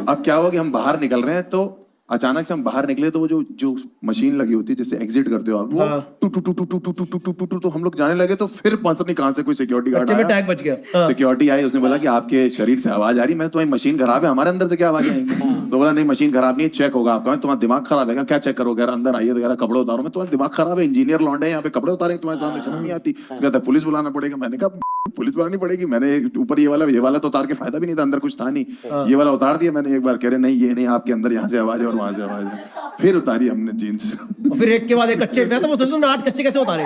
अब क्या हुआ कि हम बाहर निकल रहे हैं, तो अचानक से हम बाहर निकले, तो वो जो मशीन लगी होती है जिससे एग्जिट करते हो आप, वो टू तो हम लोग जाने लगे। तो फिर पता नहीं कहां से कोई सिक्योरिटी गार्ड आया, टैग बच गया। सिक्योरिटी आई, उसने बोला कि आपके शरीर से आवाज आ रही। मैंने तुम्हारी मशीन खराब है, हमारे अंदर से क्या आवाज आएंगी? तो बोला नहीं मशीन खराब नहीं है, चेक होगा आपका। तुम्हारा दिमाग खराब है क्या? चेक करोगे? अंदर आइए तो कपड़े उतारो। मैं तुम्हारा दिमाग खराब है, इंजीनियर लौंडे यहाँ पे कपड़े उतारे तुम्हारे सामने, शर्म नहीं आती? कहता पुलिस बुलाना पड़ेगा। मैंने कहा पुलिस बुलानी पड़ेगी? मैंने ऊपर ये वाला तो उतार के फायदा भी नहीं था, अंदर कुछ था नहीं, ये वाला उतार दिया मैंने एक बार। कह रहे नहीं ये नहीं, आपके अंदर यहाँ से आवाज है और वहां से आवाज है। फिर उतारी हमने जीन्स, और फिर एक के बाद एक कच्चे। मैं तो सोचता हूँ 8 कच्चे कैसे उतारे,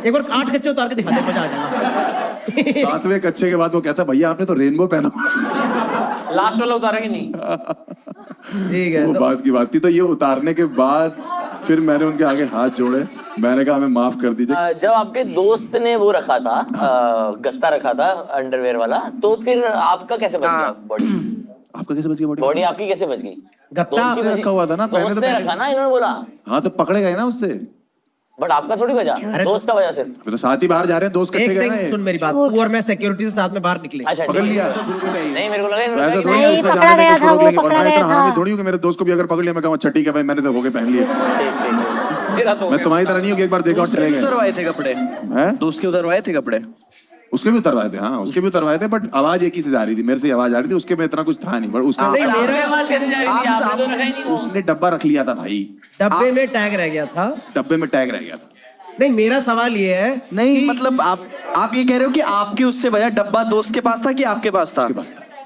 एक बार 8 कच्चे उतार के दिखा दे, मजा आ जाएगा। 7वें कच्चे के बाद वो कहता भैया आपने तो रेनबो पहना। लास्ट वाला उतारा कि नहीं? ठीक है, वो बात की बात थी। तो ये उतारने के बाद फिर मैंने उनके आगे हाथ जोड़े, मैंने कहा हमें माफ कर दीजिए। जब आपके दोस्त ने वो रखा था, गत्ता रखा था अंडरवेयर वाला, तो फिर आपका कैसे बच गया बॉडी? आपका कैसे बच गया बॉडी? आपकी कैसे बच गई? गत्ता रखा हुआ था ना, पहले तो रखा ना, इन्होंने बोला। हाँ तो पकड़े गए ना उससे, बट आपका थोड़ी बजा, दोस्त का वजह सिर्फ। तो साथ ही बाहर जा रहे हैं, दोस्त इकट्ठे गए ना। सुन मेरी बात, तू और मैं सिक्योरिटी से साथ में बाहर निकले। अच्छा, पकड़ लिया? नहीं मेरे को लगा ऐसा थोड़ी है, उसका जाने देंगे उसको रोक लेंगे। और मैं इतना हरामी थोड़ी हूँ कि मेरे दोस्त को भी अगर पकड़ लिया मैं कहूँ ठीक है भाई मैंने तो होके पहन लिया। मैं तुम्हारी तरह नहीं हूँ कि एक बार देखा और चले गए। उतरवाए थे कपड़े? दोस्त के उतरवाए थे कपड़े? उसके भी उतरवाए थे, हाँ उसके भी उतरवाए थे, बट आवाज एक ही से जा रही थी, मेरे से आवाज आ रही थी, उसके में इतना कुछ था नहीं। पर उसने आवाज कैसे जा रही थी? आपने तो रखा ही नहीं। उसने डब्बा रख लिया था भाई, डब्बे में टैग रह गया था। डब्बे में टैग रह गया था। नहीं मेरा सवाल ये है, नहीं मतलब आप ये कह रहे हो कि आपके उससे बजा डब्बा दोस्त के पास था कि आपके पास था?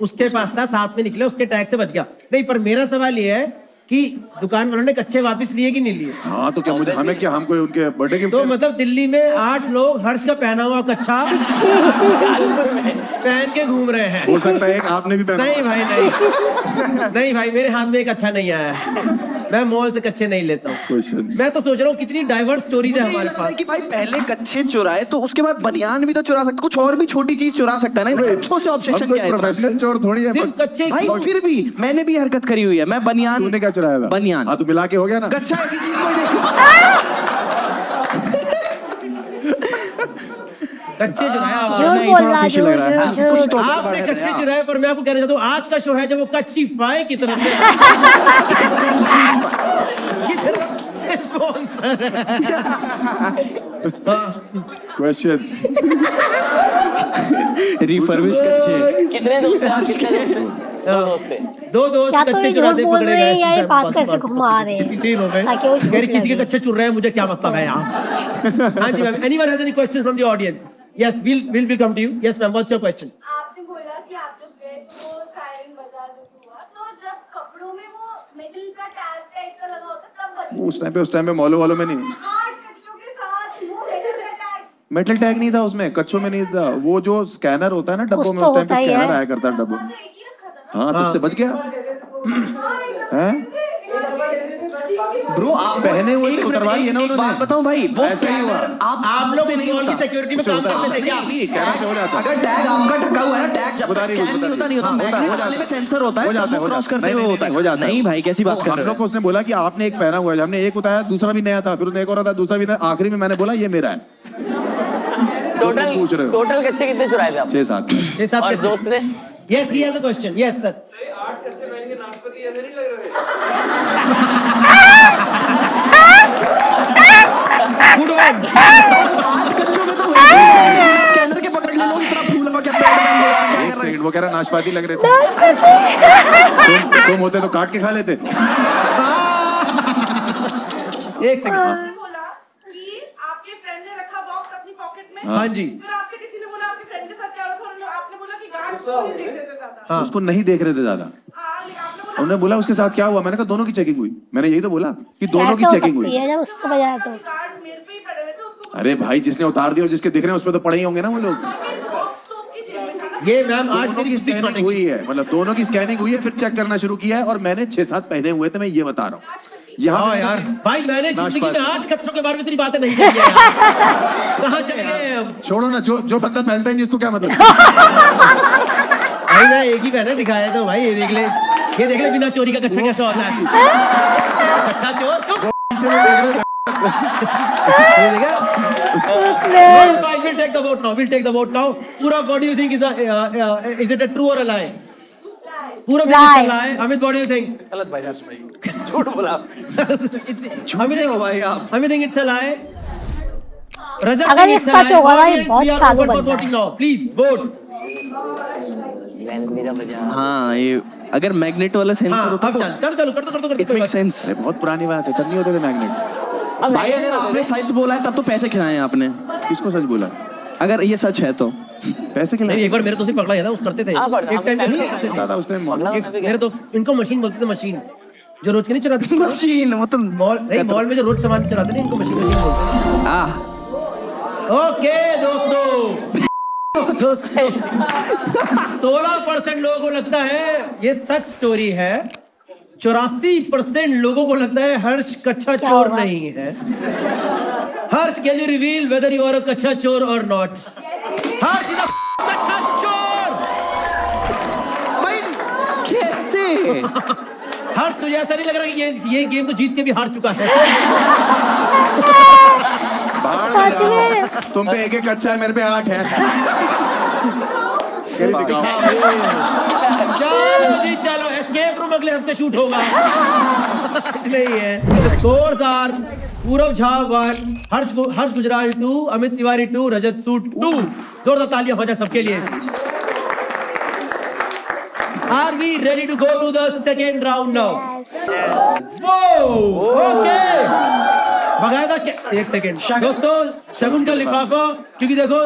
उसके पास था, साथ में निकले, उसके टैग से बच गया। नहीं पर मेरा सवाल ये है कि दुकान वालों ने कच्चे वापस लिए कि नहीं लिए? हाँ तो क्या मुझे हमें क्या, हम कोई उनके बर्थडे गिफ्ट? तो मतलब दिल्ली में 8 लोग हर्ष का पहना हुआ कच्चा पहन के घूम रहे हैं। हो सकता है एक आपने भी पहना। नहीं भाई नहीं, नहीं भाई मेरे हाथ में एक अच्छा नहीं आया है। मैं मॉल से कच्चे नहीं लेता हूँ। मैं तो सोच रहा हूँ कितनी डाइवर्स स्टोरीज है हमारे पास कि भाई पहले कच्चे चुराए तो उसके बाद बनियान भी तो चुरा सकते, कुछ और भी छोटी चीज चुरा सकता है ना। कच्चों से ऑब्सेशन क्या है? प्रोफेशनल चोर थोड़ी है सिर्फ कच्चे। भाई फिर भी मैंने भी हरकत करी हुई है। मैं बनियान, तूने क्या चुराया था? बनियान। हाँ तो मिला के हो गया ना। कच्चा ऐसी चीज कोई नहीं। कच्चे चुराया नहीं, थोड़ा खुशी लग रहा है। कुछ तो आपने कच्चे चुराए, पर मैं आपको कहना चाहता हूँ आज का शो है जब वो कच्ची फाई की तरफ से क्वेश्चन रिफर्बिश कच्चे। कितने दोस्त हैं? कितने दोस्त हैं? 2 दोस्त थे। 2 दोस्त कच्चे चुराते पकड़े गए। या ये बात कैसे घुमा रहे हैं? किसी लोग हैं कह रहे किसी के कच्चे चुर रहे हैं, मुझे क्या मतलब है यहाँ? हाँ जी ma'am, anyone has any question from the audience? Yes will come to you. Yes ma'am, what's your question? आपने बोला कि आप जब गए तो सायरन बजा जो भी हुआ, तो जब कपड़ों में वो मेटल का टैग टाइप का लगा होता तब बजा? उस टाइम पे मॉलो वालों में नहीं, 8 कच्चों के साथ वो मेटल का टैग। मेटल टैग नहीं था उसमें, कच्चों में नहीं था। वो जो स्कैनर होता है ना डब्बों में, उस टाइम पे स्कैनर आया करता है डब्बों में। हाँ तो उससे बच गया हैं? ब्रो आप पहने हुए थे, उतरवाई ना उन्होंने। बात बताऊं भाई, वो ऐसा ही हुआ। आप लोग मॉल की सिक्योरिटी में काम करते थे क्या? स्कैनर से हो जाता है। अगर टैग आपका ढका हुआ है ना, टैग जब तक स्कैन नहीं होता मैग्नेट वाले में सेंसर होता है, तो वो क्रॉस करते हुए होता है। नहीं भाई कैसी बात कर रहे हो? हम लोग को उसने बोला कि आपने एक पहना हुआ है, हमने एक उतारा, दूसरा भी नया था, फिर उसने एक और था, दूसरा भी था, आखिरी में मैंने बोला ये मेरा है। टोटल पूछ रहे हो। टोटल कच्चे कितने चुराए थे आप? 6-7 6-7 और दोस्त ने? Yes, he has a question. Yes, sir. 8 कच्चे पहन के नाशपाती ऐसे नहीं लग रहे थे? Good one. बच्चों में तो स्कैनर के पकड़ ले लो इतना फूला हुआ क्या पैड बंद हो रहा है, क्या एक कर रहे सेकंड, वो कह रहा नाशपाती लग रहे थे। तुम होते तो काट के खा लेते। एक सेकंड। बोला कि आपके फ्रेंड ने रखा बॉक्स अपनी पॉकेट में। हाँ जी। फिर आपसे किसी ने बोला आपके फ्रेंड के साथ क्या हो रहा था, और आपने बोला कि गार्ड उसको नहीं देख रहे थे ज्यादा। उसको नहीं देख रहे थे ज्यादा। हाँ, लेकिन आपने बोला उन्होंने बोला उसके साथ क्या हुआ, मैंने कहा दोनों की चेकिंग हुई। मैंने यही तो बोला कि दोनों की कैसे हो चेकिंग सकती हुई। है जब उसको बजाया तो? गार्ड मेरे पे ही पड़े हुए थे, उसको अरे भाई, जिसने उतार दिया और जिसके दिख रहे हैं उसमें तो पड़े ही होंगे ना वो लोग। बॉक्स तो उसकी जेब में था ना। ये मैम आज दोनों तेरी की बुद्धि स्कैनिंग छूटेगी। हुई है, मतलब दोनों की स्कैनिंग हुई है, फिर चेक करना शुरू किया है और मैंने 6-7 पहने हुए थे, मैं ये बता रहा हूँ। यहाँ हाँ पे यार, भाई मैंने जिंदगी में नाशपाती। 8 कच्चों के बारे में तेरी बातें नहीं की है यार। कहाँ चले गए हम? छोड़ो ना, जो बंदा पहनता ही नहीं उसको क्या मतलब। भाई मैं एक ही पहने दिखाया तो भाई ये देख ले बिना चोरी का कच्चा कैसा होता है। कच्चा चोर तुम ये देखा? Fine, we'll take the vote now. We'll take the vote now. पूरा what do you think is it a true or a lie? पूरा चल रहा है। Amit what do you think? गलत भाई, हर्ष भाई झूठ बोला। झूठे हो भाई आप। Amit think it's a lie. रजत अगर ये सच होगा भाई बहुत चालू बन voting now. Please vote. मेरा बजा। हाँ, ये अगर मैग्नेट वाला सेंसर हाँ, होता अब चल कर दो। It make sense. अरे बहुत पुरानी बात है, तब नहीं होते थे मैग्नेट। भाई अगर आपने सच बोला है तब तो पैसे खिलाए आपने। किसको सच बोला? अगर ये सच है तो पैसे खिलाए? नहीं, एक बार मेरे दोस्त पकड़ा गया था, उस करते थे। हाँ, but एक टाइम हमने नहीं दादा उस टाइम मेरे दोस्त इनको मशीन बोलते थे, मशीन जो रोज के नहीं चलाते थे। मशीन मतलब मॉल में जो रोज सामान चलाते थे इनको मशीन बोलते थे। ओके दोस्तों 16% लोगों को लगता है ये सच स्टोरी है। 84% लोगों को लगता है हर्ष कच्चा चोर नहीं है। Harsh, can you reveal whether you are a कच्चा चोर और नॉट? हर्ष इज अ कच्चा चोर। भाई कैसे? हर्ष, तुझे ऐसा नहीं लग रहा कि ये गेम तो जीत के भी हार चुका है? तुम पे एक कच्चा है, मेरे पे 8 है। दिखाओ। चलो जी चलो, एस्केप रूम अगले हफ्ते शूट होगा। नहीं है। स्कोर्स आर पूरव झा 1, हर्ष गुजराल 2, अमित तिवारी 2, रजत सूद 2। जोरदार तालियां हो जाए सबके लिए। Are we ready to go to the second round now? Whoa! Okay. बगायदा एक सेकेंड दोस्तों, शगुन का लिफाफा, क्योंकि देखो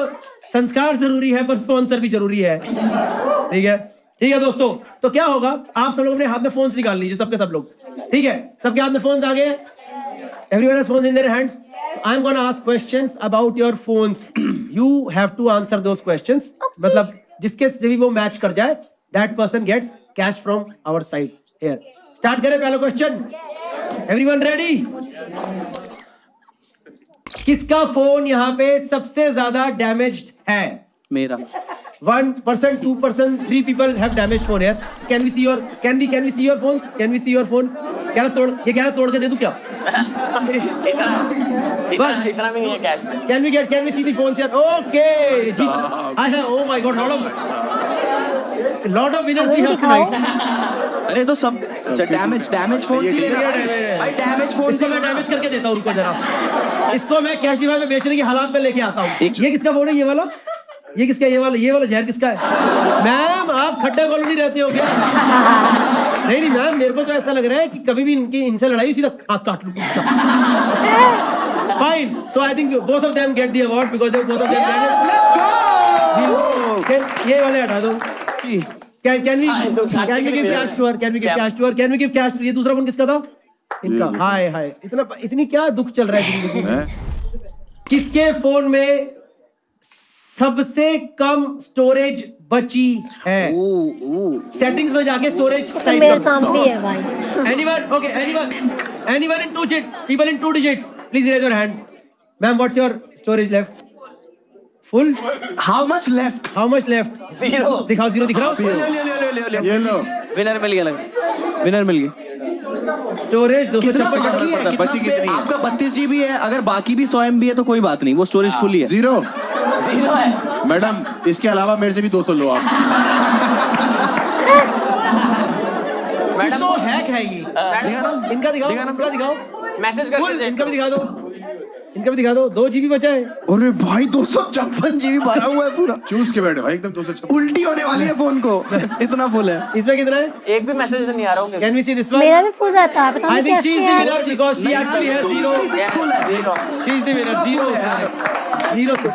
संस्कार जरूरी है पर स्पॉन्सर भी जरूरी है। ठीक है दोस्तों, तो क्या होगा, आप सब लोग अपने हाथ में फोन्स निकाल लीजिए, सबके सब लोग। ठीक है, सबके हाथ में फोन्स आ गए। Everyone has phones in their hands. I'm going to ask questions about your phones. You have to answer those questions. मतलब जिसके से भी वो मैच कर जाए, that person gets cash from our side. Here. Start करें पहला क्वेश्चन। Everyone ready? किसका फोन यहाँ पे सबसे ज्यादा डैमेज्ड है? मेरा। 1%, 2%, 3 people have damaged phone here. Can we see your phones? Can we see your phone? क्या तोड़ के दे दूं क्या? इतना भी नहीं है कैश में। Can we see the phones here? Okay. I have, oh my God, lot of winners we have tonight. अरे तो सब डैमेज फोन ही ले रहा है भाई। डैमेज फोन इसको मैं डैमेज करके देता हूँ, रुको जरा। इसको मैं कैशिफाई में बेचने के हालात में लेके आता हूँ। ये किसका फोन है? ये वाला ये वाला जहर किसका है? मैम, आप खड्डे कॉलोनी रहते हो क्या? नहीं मैम, मेरे को तो ऐसा लग रहा है कि कभी भी इनसे लड़ाई सीधा हाथ काट लूं। Fine, so I think both of them get the award because they both of them. ये वाले हटा दो। Can we give cash to her? Can we give cash to? ये दूसरा फोन किसका था? इनका। हाय इतनी क्या दुख चल रहा है जिंदगी में? किसके फोन में सबसे कम स्टोरेज बची है? सेटिंग्स में जाके स्टोरेज टाइप मेरे सामने है भाई। Anyone in 2 digits? People in 2 digits, please raise your hand. Ma'am, what's your storage left? Full? How much left? 0 दिखाओ, 0 दिख रहा है? ये लो, विनर मिल गया। स्टोरेज 256 बाकी है? बची कितनी है? आपका 32 GB है, अगर बाकी भी 100 MB है तो कोई बात नहीं, वो स्टोरेज फुल ही है। 0 0 है। मैडम इसके अलावा मेरे से भी 200 लो आप। मैडम तो हैक है ये। इनका दिखाओ, इनका दिखाओ, मैसेज कर दीजिए। इनका भी दिखा दो, इनका भी दिखा दो। 2 GB बचा है। अरे भाई 256 GB भरा हुआ है पूरा। चूस के बैठे भाई एकदम 256। उल्टी होने वाली है फोन को, इतना फुल है। इसमें कितना है? एक भी मैसेज नहीं आ रहा हूँ। Can we see this one? मेरा भी फुल रहता है, पता I नहीं think she is the कैसे winner because she actually has 0. She is the winner.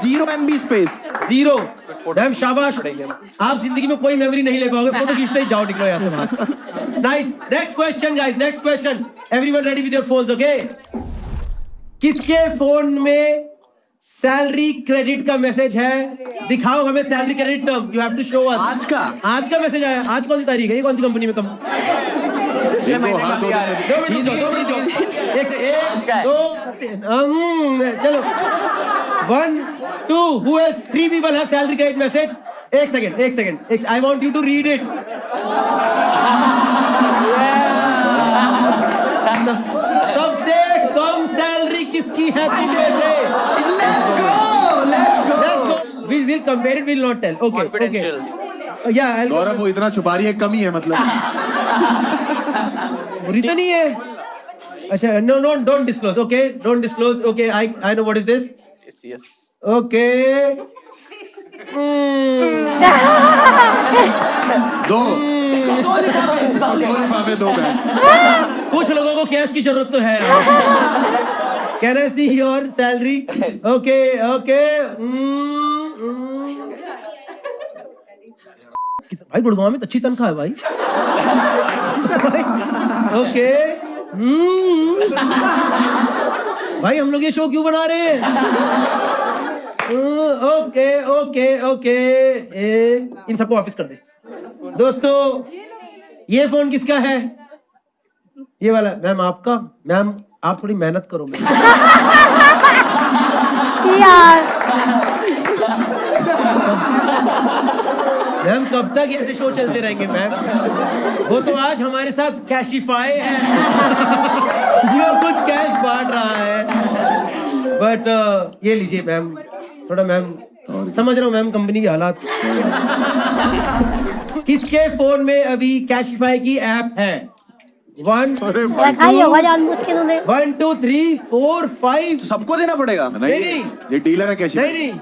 0 MB space 0। Ma'am शाबाश, आप जिंदगी में कोई मेमोरी नहीं ले पाओगे, फोटो खींचते ही जाओ, निकलो यहाँ से बाहर। Nice. Next question guys, next question. Everyone ready with your phones, okay? किसके फोन में सैलरी क्रेडिट का मैसेज है? दिखाओ हमें salary credit term. You have to show us. आज का मैसेज आया। आज कौन सी तारीख है? ये कौन सी कंपनी में कम? 2 चलो 1 2 who has 3 people have salary credit message? एक second I want you to read it. सबसे कम सैलरी किसकी है तुझे से? Let's go. We'll compare it. We'll not tell. Okay. Yeah. गौरव वो इतना छुपा रही है, कमी है मतलब। बुरी तो नहीं है। अच्छा, no, don't disclose. Okay, don't disclose. Okay, I know what is this. Yes. Okay. 2 लिफाफे 2 बैग। कुछ लोगों को कैश की जरूरत तो है। Can I see your salary? Okay. भाई गुड़गांव में तो अच्छी तनख्वाह है भाई। ओके। भाई हम लोग ये शो क्यों बना रहे हैं? ओके। इन सबको वापस कर दे। दोस्तों ये फोन किसका है? ये वाला। मैम आपका। मैम आप थोड़ी मेहनत करो यार। मैम कब तक ऐसे शो चलते रहेंगे मैम? वो तो आज हमारे साथ कैशिफाई है जो कुछ कैश बांट रहा है। बट ये लीजिए मैम, थोड़ा मैम समझ रहा हूँ मैम कंपनी के हालात। किसके फोन में अभी कैशिफाई की ऐप है? 1 होगा जानबूझ के तुमने। 1 2 3 4 5 सबको देना पड़ेगा। नहीं, ये डीलर है कैश। नहीं,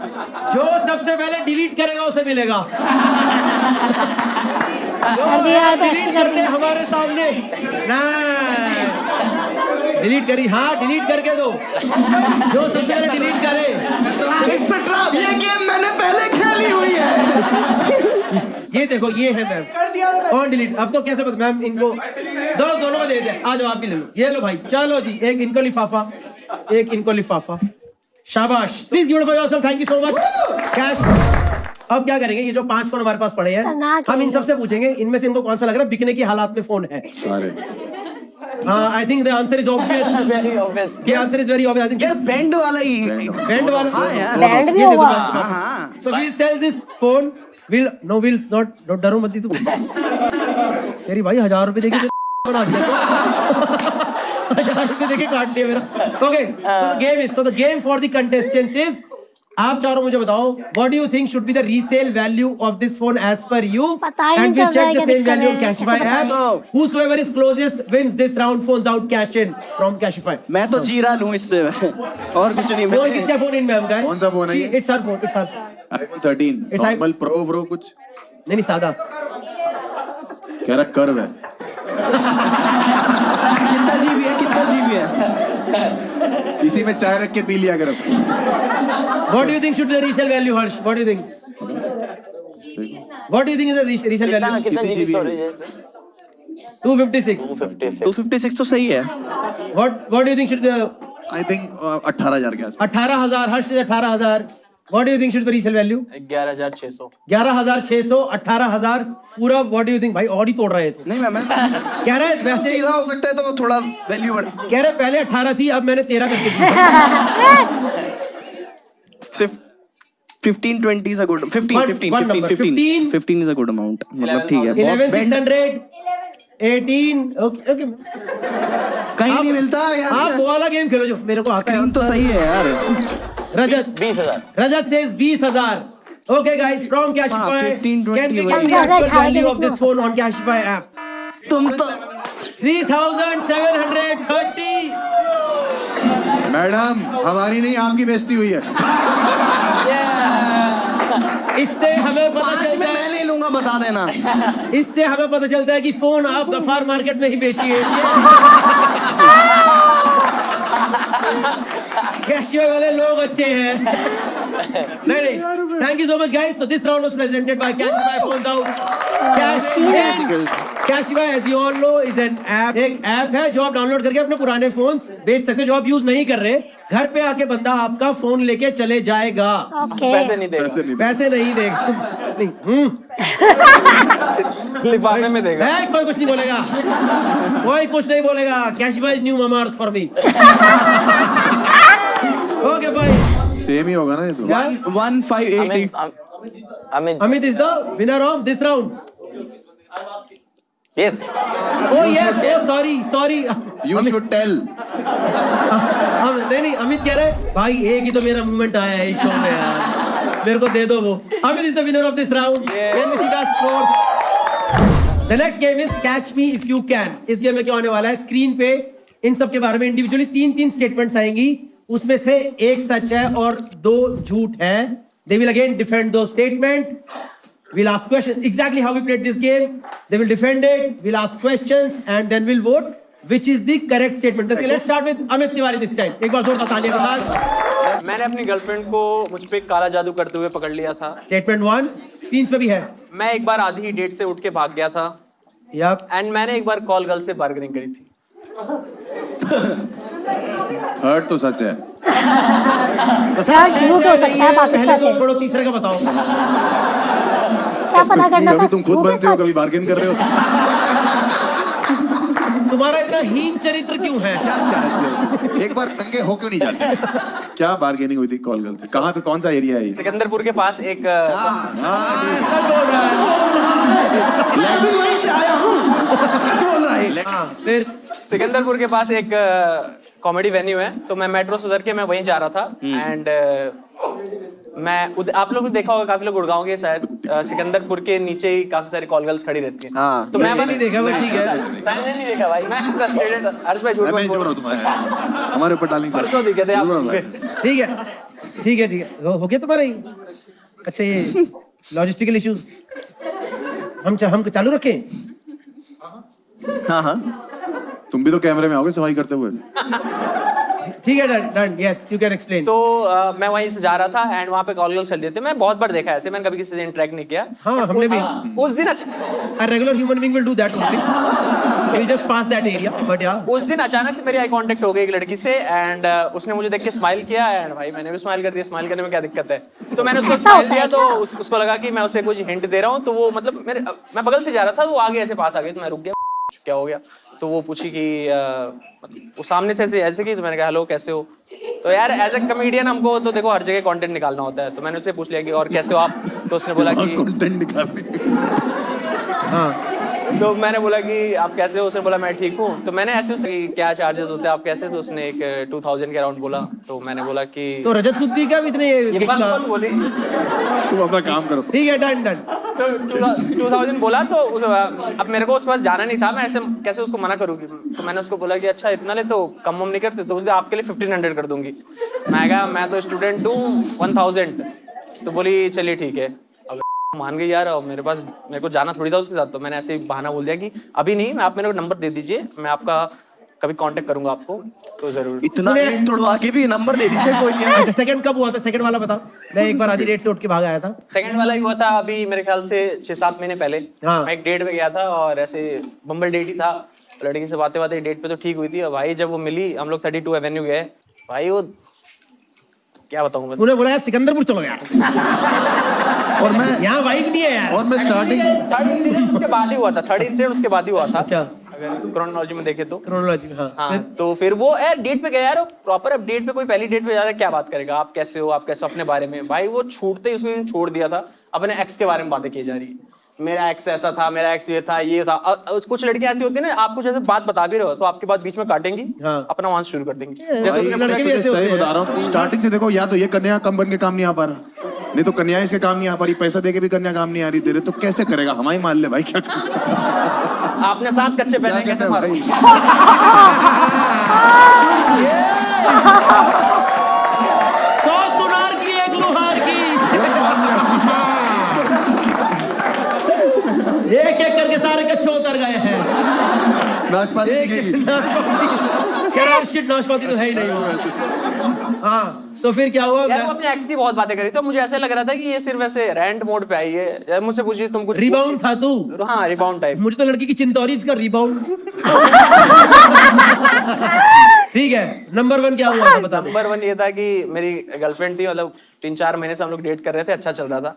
जो सबसे पहले डिलीट करेगा उसे मिलेगा। डिलीट कर दे हमारे सामने। डिलीट करी। हाँ, डिलीट करके दो। जो सबसे पहले डिलीट करे। ये गेम मैंने पहले खेली हुई है। ये देखो, ये है मैम। On delete. अब तो कैसे पता मैम? इनको दोनों को दे दे। आ जाओ, आप भी ले लो। ये लो भाई। चलो जी, एक इनको लिफाफा, एक इनको लिफाफा। शाबाश। Please give it for yourself. Thank you so much. Cash. अब क्या करेंगे? ये जो 5 फोन हमारे पास पड़े हैं, हम इन सबसे पूछेंगे इनमें से इनको कौन सा लग रहा है बिकने की हालात में फोन है। I think the answer is obvious. Very obvious. The answer is very obvious. I think यार बैंड वाला ही। बैंड वाला। हाँ यार। बैंड भी होगा। So we'll sell this phone. We'll not डरो मत दी तू। तेरी भाई 1000 रुपए देके बना दिया। 1000 रुपए देके काट दिया मेरा। Okay. So the game for the contestants is, आप चारों मुझे बताओ, what do you think should be the resale value of this phone as per you? And we check the same value on Cashify app. Whosoever is closest wins this round. Phones out, cash in from Cashify. मैं तो जीरा लूं इससे और कुछ नहीं। Phone किसका phone in ma'am का है? कौन सा फोन है ये? It's our phone. iPhone 13 normal pro कुछ नहीं, सादा। कह रहा कर्व है। कितना जीबी है? इसी में चाय रख के पी लिया कर। What do you think should be the resale value, Harsh? What do you think? What do you think is the resale value? कितना जीबी स्टोरेज है इसमें? 256. 256 तो सही है। What do you think should be the I think 18,000 के आसपास। 18,000. Harsh is 18,000. What do you think should be the resale value? 11,600. 11,600, 18,000 पूरा। What do you think? भाई और ही तोड़ रहे हैं। नहीं मैं कह रहे हैं वैसे सीधा हो सकता है तो थोड़ा वैल्यू बढ़। कह रहे पहले 18 थी, अब मैंने 13 करके दी। 15-20 is a good 15 is a good amount। मतलब ठीक है। 11,600, 18. Okay. कहीं नहीं मिलता यार। आप वो वाला गेम खेलो जो मेरे को आता है। तो सही है यार। Rajat. 20,000. Rajat says 20,000. Okay, guys, from Cashify. 15, 20 Can we get वही। the actual value of this phone on Cashify app? तुम तो 3,730. मैडम हमारी नहीं आपकी बेइज्जती हुई है। इससे हमें पता 5 चलता में है, मैं ले लूंगा, बता देना। इससे हमें पता चलता है कि फोन आप गफार मार्केट में ही बेचिए। कैशियर वाले लोग अच्छे हैं। नहीं, thank you so much guys. So this round was presented by Cashify phone out. Cashify as you all know is an app. एक ऐप है जो आप डाउनलोड करके अपने पुराने फोन्स बेच सकते हो, जो आप यूज नहीं कर रहे। घर पे आके बंदा आपका फोन लेके चले जाएगा। ओके। पैसे नहीं देगा। पैसे नहीं देगा। नहीं, लिफाफे में देगा। कोई कुछ नहीं बोलेगा, कोई कुछ नहीं बोलेगा। Cashify is new mama earth for me. Okay भाई, सेम ही होगा ना ये तो। 1588। Amit is the winner of this round. Yes. Oh yes, oh sorry. You should tell. नहीं, अमित कह रहा है भाई एक ही तो मेरा मूवमेंट आया है इस शो में यार, मेरे को दे दो वो। Amit is the winner of this round. Then we see the scores. The next game is Catch Me If You Can. इस गेम में क्या होने वाला है, स्क्रीन पे इन सब के बारे में इंडिविजुअली 3 स्टेटमेंट्स आएंगी, उसमें से एक सच है और 2 झूठ है। They will again defend those statements. We'll ask questions. Exactly how we played this game. They will defend it. We'll ask questions and then we'll vote which is the correct statement. Okay, let's start with Amit Tiwari this time. एक बार जोरदार तालियां के साथ। मैंने अपनी girlfriend को मुझ पे काला जादू करते हुए पकड़ लिया था। Statement 1 स्क्रीन पे भी है। मैं एक बार आधी डेट से उठ के भाग गया था। Yup. एंड मैंने एक बार कॉल गर्ल से बार्गेनिंग करी थी। हर्ट तो सच है। यार झूठ हो सकता है, बाकी पहले सच तो है। छोड़ो, तीसरे का बताओ। क्या पता करना था? कभी तुम खुद झूठ बनते हो, सच? कभी बार्गेन कर रहे हो। तुम्हारा इतना हीन चरित्र क्यों है? क्या चाहते हो? एक बार नंगे हो क्यों नहीं जाते? क्या बार्गेनिंग हुई थी कॉल गर्ल से? कहाँ पे, कौन सा एरिया है ये? सिकंदरपुर के पास एक फिर सिकंदरपुर के पास एक कॉमेडी वेन्यू है, तो मैं मेट्रो से उतर के मैं वहीं जा रहा था। एंड आप लोग ने देखा होगा, काफी लोग गुड़गांव के शायद सिकंदरपुर के नीचे ही काफी सारी कॉल गर्ल्स खड़ी रहती हैं। हाँ। तो मैं बस नहीं देखा, ठीक है। मैंने नहीं देखा भाई, मैं फ्रस्ट्रेटेड था। हर्ष भाई झूठ मैं मत नहीं छोड़ रहा बोलो। हूँ तुम्हारे, हमारे ऊपर डालिंग परसों दिखे थे आप। ठीक है, ठीक है, ठीक है। हो गया तुम्हारा ही? अच्छा, ये लॉजिस्टिकल इश्यूज हम चालू रखें? हाँ। तुम भी तो कैमरे में आओगे सफाई करते हुए। ठीक है, done. Yes, you can explain. तो मैं वहीं से जा रहा था एंड वहाँ पे कॉल गर्ल्स चल रहे थे। मैं बहुत बार देखा है ऐसे, मैंने कभी किसी से इंटरेक्ट नहीं किया। हाँ, हमने भी। उस दिन A regular human being will do that only. He will just pass that area, but yeah. उस दिन अचानक से मेरी आई कांटेक्ट हो गई एक लड़की से एंड उसने मुझे देख के स्माइल किया एंड भाई मैंने भी स्माइल कर दिया। स्माइल करने में क्या दिक्कत है? तो मैंने उसको स्माइल दिया तो उसको लगा कि मैं उसे कुछ हिंट दे रहा हूँ। तो वो मतलब मैं बगल से जा रहा था, वो आगे ऐसे पास आ गई तो मैं रुक गया, क्या हो गया? तो वो पूछी कि वो सामने से ऐसे की, तो मैंने कहा हेलो कैसे हो? तो यार एज ए कमेडियन हमको तो देखो हर जगह कंटेंट निकालना होता है, तो मैंने उससे पूछ लिया कि और कैसे हो आप? तो उसने बोला कि कंटेंट निकालने। हाँ, तो मैंने बोला कि आप कैसे हो? उसने बोला मैं ठीक हूँ। तो मैंने ऐसे उससे क्या चार्जेस होते हैं आप कैसे? तो उसने एक 2000 के अराउंड बोला। तो मैंने बोला कि तो रजत सूद भी क्या इतने ये बात कौन बोली? तुम अपना काम करो। ठीक है, डन। तो 2000 बोला। तो अब मेरे को उसके पास जाना नहीं था, मैं ऐसे कैसे उसको मना करूंगी? तो मैंने उसको बोला कि अच्छा इतना ले तो कम नहीं करते? तो बोलते आपके लिए 1500 कर दूंगी। मैं कहा मैं तो स्टूडेंट हूँ, 1000। तो बोली चलिए ठीक है। अब मान गई यार, और मेरे को जाना थोड़ी था उसके साथ। तो मैंने ऐसे ही बहाना बोल दिया कि अभी नहीं, मैं आप मेरे को नंबर दे दीजिए, मैं आपका कभी कांटेक्ट करूंगा आपको। तो जरूर। इतना रेट तोड़वा के भी नंबर दे दीजिए, कोई नहीं। अच्छा, सेकंड कब हुआ था? सेकंड वाला बताओ। मैं एक बार आधी डेट से उठ के भाग आया था। सेकंड वाला ही हुआ था अभी मेरे ख्याल से 6-7 महीने पहले। हाँ। मैं एक डेट पे गया था और ऐसे बम्बल डेट ही था। लड़की से बातें डेट पे तो ठीक हुई थी। और भाई जब वो मिली, हम लोग 32 एवेन्यू गए। भाई वो क्या बताऊं मैं? तूने बोला यार सिकंदरपुर चलो यार। और मैं यहाँ वाइब नहीं है यार। और मैं स्टार्टिंग थर्ड इंसिडेंट उसके बाद ही हुआ था। थर्ड इंसिडेंट उसके बाद ही हुआ था। अच्छा, अगर क्रोनोलॉजी में देखे तो। क्रोनोलॉजी, हाँ। हाँ, तो फिर वो डेट पे गया यार, प्रॉपर अब डेट पे कोई पहली डेट पे जा रहा है, क्या बात करेगा? आप कैसे हो, आप कैसे, अपने बारे में। भाई वो छूटते ही उसको छोड़ दिया था, अपने एक्स के बारे में बातें की जा रही है। मेरा एक्स ऐसा था, मेरा एक्स ये था, ये था। कुछ लड़कियां ऐसी होती है ना, आप कुछ ऐसे बात बता भी रहे हो तो आपकी बात बीच में काटेंगी, अपना वहां शुरू कर देंगी। सही बता रहा हूँ, स्टार्टिंग से देखो, या तो ये कन्या कम बन के काम नहीं आ पा रहा, नहीं तो कन्या इसके काम नहीं आ पा रही, पैसा देके भी कन्या काम नहीं आ रही तेरे, तो कैसे करेगा? हमारी मान ले भाई, क्या आपने 7 कच्चे पहने कैसे मारा? 100 सुनार की 1 लोहार की, एक एक करके सारे कच्चे उतर गए हैं। नाशपाती नाशपाती तो है ही नहीं। हाँ, तो फिर क्या हुआ? यार वो अपने एक्स की बहुत बातें करी, तो मुझे ऐसे लग रहा था कि ये सिर्फ ऐसे रेंट मोड पे आई है। मुझसे पूछिए तुम कुछ रिबाउंड था तू? हाँ, रिबाउंड टाइप। मुझे तो लड़की की चिंता हो रही, इसका रिबाउंड। ठीक है, नंबर 1 क्या हुआ था बता दे। नंबर 1 ये था कि मेरी गर्लफ्रेंड थी, मतलब 3-4 महीने से हम लोग डेट कर रहे थे, अच्छा चल रहा था।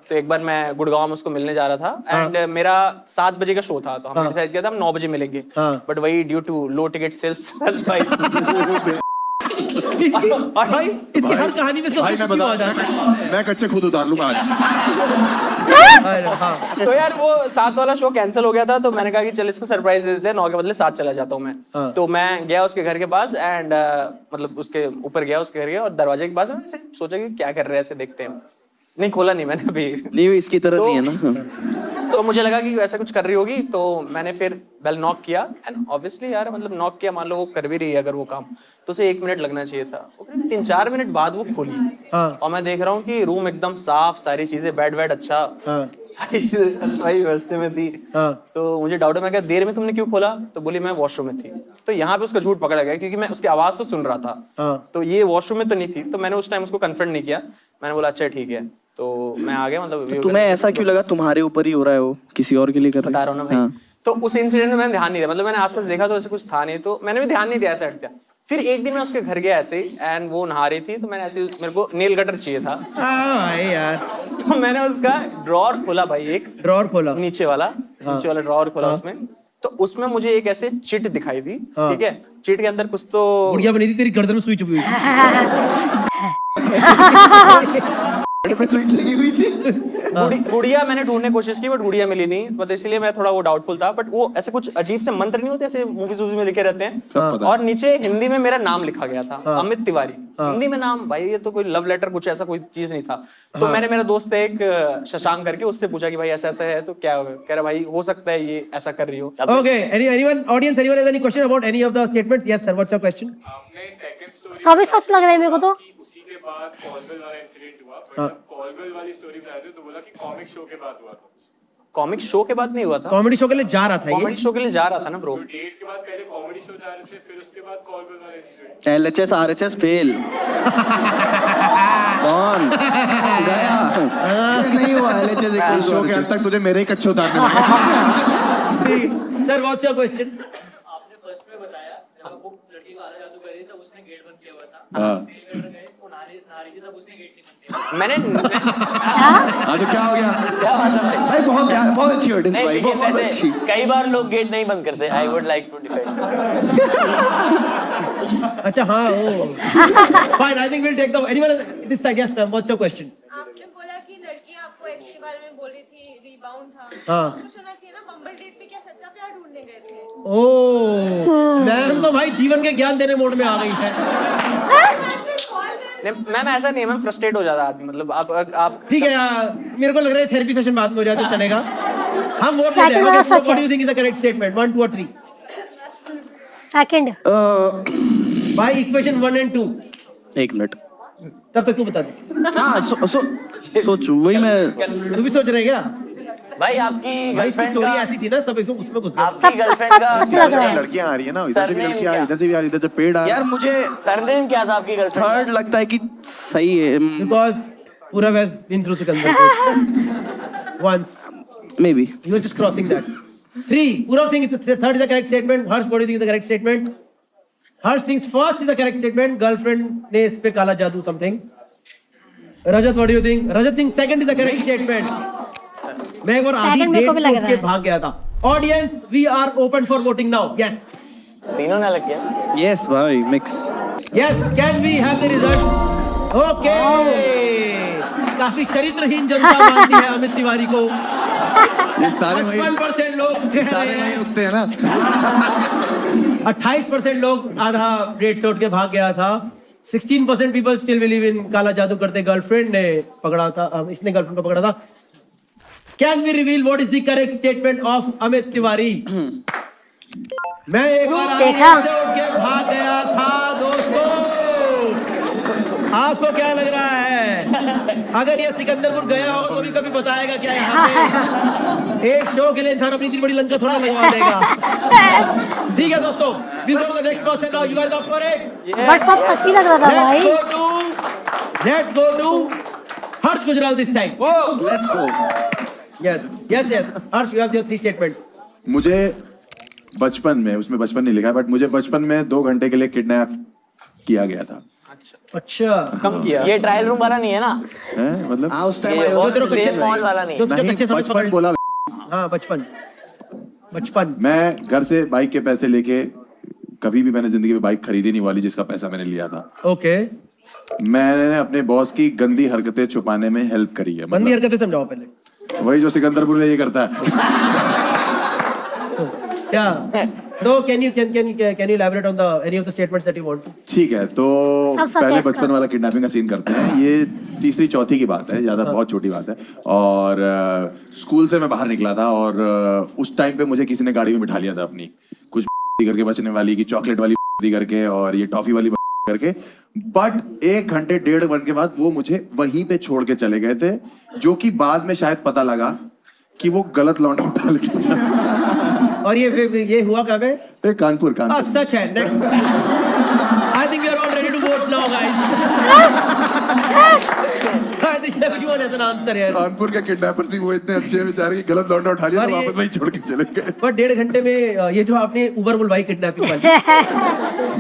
तो एक बार मैं गुड़गांव में उसको मिलने जा रहा था, एंड मेरा 7 बजे का शो था, तो हमने डिसाइड किया था हम 9 बजे मिलेंगे, बट वही due to low ticket sales भाई। और भाई इसकी हर कहानी में भाई मैं कच्चे खुद उतार लूंगा आज। तो यार वो 7 वाला शो कैंसिल हो गया था, तो मैंने कहा कि चल इसको सरप्राइज दे देते हैं, 9 के बदले 7 चला जाता हूँ मैं। तो मैं गया उसके घर के पास, एंड मतलब उसके ऊपर गया, उसके घर गया, और दरवाजे के पास मैंने सोचा कि क्या कर रहे हैं, ऐसे देखते हैं। नहीं खोला नहीं मैंने अभी, नहीं इसकी तरह नहीं है ना। तो मुझे लगा कि ऐसा कुछ कर रही होगी, तो मैंने फिर बेल नॉक किया, एंड ऑब्वियसली यार मतलब नॉक किया, मान लो वो कर भी रही है अगर वो काम, तो उसे 1 मिनट लगना चाहिए था। 3-4 मिनट बाद वो खोली, और मैं देख रहा हूँ कि रूम एकदम साफ, सारी चीजें, बेड वेड अच्छा, सारी चीजें भाई व्यवस्था में थी। तो मुझे डाउट है, मैं कहा देर में तुमने क्यों खोला? तो बोली मैं वॉशरूम में थी। तो यहाँ पे उसका झूठ पकड़ा गया, क्योंकि मैं उसकी आवाज तो सुन रहा था, तो ये वॉशरूम में तो नहीं थी। तो मैंने उस टाइम उसको कन्फ्रंट नहीं किया, मैंने बोला अच्छा ठीक है, तो मैं आ गया। मतलब तुम्हें ऐसा क्यों लगा तुम्हारे ऊपर ही हो रहा है, वो किसी और के लिए कर रहा है? बता रहा हूँ ना भाई। तो उस इंसिडेंट में मैंने ध्यान नहीं दिया, मतलब मैंने आसपास देखा तो ऐसे कुछ था नहीं, तो मैंने भी ध्यान नहीं दिया, ऐसे हट गया। फिर एक दिन मैं उसके घर गया ऐसे, एंड वो नहा रही थी, तो मैंने ऐसे, मेरे को नेल कटर चाहिए था यार, तो मैंने उसका ड्रॉर खोला भाई, एक ड्रॉर खोला, नीचे वाला ड्रॉर खोला उसमें, तो उसमें मुझे एक ऐसे चिट दिखाई दी। ठीक है, चिट के अंदर कुछ तो गुड़िया बनी थी तेरी, गर्दन में सुई चुपी हुई। गुड़िया मैंने ढूंढने कोशिश की, बट गुड़िया मिली नहीं, मतलब इसलिए मैं थोड़ा वो डाउटफुल था। बट वो ऐसे कुछ अजीब से मंत्र नहीं होते, ऐसे मूवीज में लिखे रहते हैं, और नीचे हिंदी में मेरा नाम लिखा गया था, अमित तिवारी। हिंदी में नाम, भाई ये तो कोई लव लेटर कुछ ऐसा कोई चीज नहीं था। तो मैंने, मेरा दोस्त है एक शशांक करके, उससे पूछा कि भाई ऐसा ऐसा है, तो क्या कह रहा भाई हो सकता है ये ऐसा कर रही हो। Okay, anyone audience, anyone has any question about any of the statements? Yes sir, what's your question? आपने सेकंड स्टोरी सभी सच लग रहा है मेरे को, तो उसी के बाद कॉलवेल वाला इंसिडेंट हुआ, बट कॉलवेल वाली स्टोरी बताते तो बोला कि कॉमिक शो के बाद हुआ था। कॉमिक शो के बाद नहीं हुआ था, कॉमेडी शो के लिए जा रहा था, कॉमेडी शो के लिए जा रहा था ना ब्रो। डेट के बाद पहले कॉमेडी शो जा रहे थे, फिर उसके बाद कॉलवेल वाला इंसिडेंट। LHS RHS fail. कौन गया? नहीं हुआ LHS इस शो के अंत तक तुझे मेरे ही कच्चे उतारने पड़ेंगे। Sir what's your question? आपने फर्स्ट में बताया जब वो लड़की को आधा जादू कर रही थी, तब उसने गेट बंद किया हुआ था। वो नहा रही थी, तब उसने गेट नहीं बंद किया। मैंने आज क्या हो गया? क्या मतलब भाई बहुत अच्छी ऑडियंस भाई, बहुत अच्छी। कई बार लोग गेट नहीं बंद करते। I would like to defend. अच्छा हाँ, fine, I think will take the anyone this side. Yes ma'am, what's your question? आपने बोला कि लड़की आपको एक्स के बारे में बोल रही थी, रिबाउंड था। हाँ, कुछ होना चाहिए ना, बम्बल डेट पे क्या सच्चा प्यार ढूंढने गए थे? ओह मैम तो भाई जीवन के ज्ञान देने मोड में आ गई है। मैम ऐसा नहीं है, मैम फ्रस्ट्रेट हो जाता आदमी, मतलब आप ठीक है यार, मेरे को लग रहा है थेरेपी सेशन बाद में हो जाए तो चलेगा। हम वोट देते हैं। What do you think is the correct statement? 1 2 और 3? सेकंड भाई इक्वेशन 1 और 2। 1 मिनट, तब तक तू बता दे। हाँ सोचू, वही मैं, तू भी सोच रहे क्या भाई? आपकी गर्लफ्रेंड स्टोरी ऐसी थी ना, सब इसमें उसमें घुस गए। आपकी गर्लफ्रेंड का लड़कियां आ रही है ना, इधर से भी लड़कियां, इधर से भी आ रही, इधर से पेड़ आ रहा। यार मुझे सरनेम क्या था आपकी गर्लफ्रेंड? थर्ड लगता है कि सही है, बिकॉज़ पूरा has been through Sikandar once maybe you were just crossing that. 3 पूरा thing is third is the correct statement. Harsh what do you think is the correct statement? Harsh thinks first is the correct statement, girlfriend ने इस पे काला जादू something. Rajat what do you think? Rajat think second is the correct statement. मैं एक बार आधी date सोच के भाग गया था. Audience we are open for voting now. Yes तीनों ने लग गया. यस भाई mix. Yes can we have the result? Okay काफी चरित्रहीन जनता मानती है अमित तिवारी को. ये सारे वही 55% लोग सारे वही रुकते हैं ना। 28% लोग आधा डेट से उठ के भाग गया था। 16% पीपल स्टिल बिलीव इन काला जादू करते गर्लफ्रेंड ने पकड़ा था, इसने गर्लफ्रेंड को पकड़ा था। Can we reveal what is the correct statement of Amit Tiwari? मैं एक बार आगे से उठ के भाग गया था दोस्तों। आपको क्या लग रहा है? अगर ये सिकंदरपुर गया हो तो भी कभी बताएगा क्या यहाँ पे? एक शो के लिए इंसान अपनी इतनी बड़ी लंका थोड़ा लगवा देगा। ठीक है दोस्तों, we go to the next person now. You guys up for it? But सब हंसी लग रहा था भाई। Let's go to Harsh Gujral this time. Let's go. Yes. Harsh, you have your 3 statements. मुझे बचपन में, उसमें बचपन नहीं लिखा, बट मुझे बचपन में 2 घंटे के लिए किडनैप किया गया था। अच्छा, कम किया। ये ट्रायल रूम वाला नहीं है ना? है मतलब? हाँ उस टाइम मॉल वाला नहीं। नहीं, बचपन बोला। हाँ बचपन। मैं घर से बाइक के पैसे लेके, कभी भी मैंने जिंदगी में बाइक खरीदी नहीं वाली जिसका पैसा मैंने लिया था। ओके। मैंने अपने बॉस की गंदी हरकतें छुपाने में हेल्प करी है। गंदी हरकतें समझाओ पहले। वही जो सिकंदरपुर में ये करता है। क्या? No, can you elaborate on any of the statements that you want to? ठीक है, तो पहले बचपन वाला किडनैपिंग का सीन करते हैं। ये तीसरी चौथी की बात है, ज्यादा बहुत छोटी बात है। और स्कूल से मैं बाहर निकला था और उस टाइम पे मुझे किसी ने गाड़ी में बिठा लिया था अपनी, कुछ करके बचने वाली की, चॉकलेट वाली करके और ये टॉफी वाली करके। बट 1 घंटे 1.5 घंटे के बाद वो मुझे वहीं पे छोड़ के चले गए थे, जो कि बाद में शायद पता लगा कि वो गलत लौंडा उठा लेके था। और ये हुआ कब है? कानपुर। सच है। Next. I think we are all ready to vote now guys. I think everyone has an answer here. Kanpur के किडनैपर्स भी वो इतने अच्छे हैं बेचारे कि गलत लौंडा उठा लिया, वापस वहीं छोड़ के चले गए। पर 1.5 घंटे में ये जो आपने उबर बुलवाई किडनैपिंग वाली,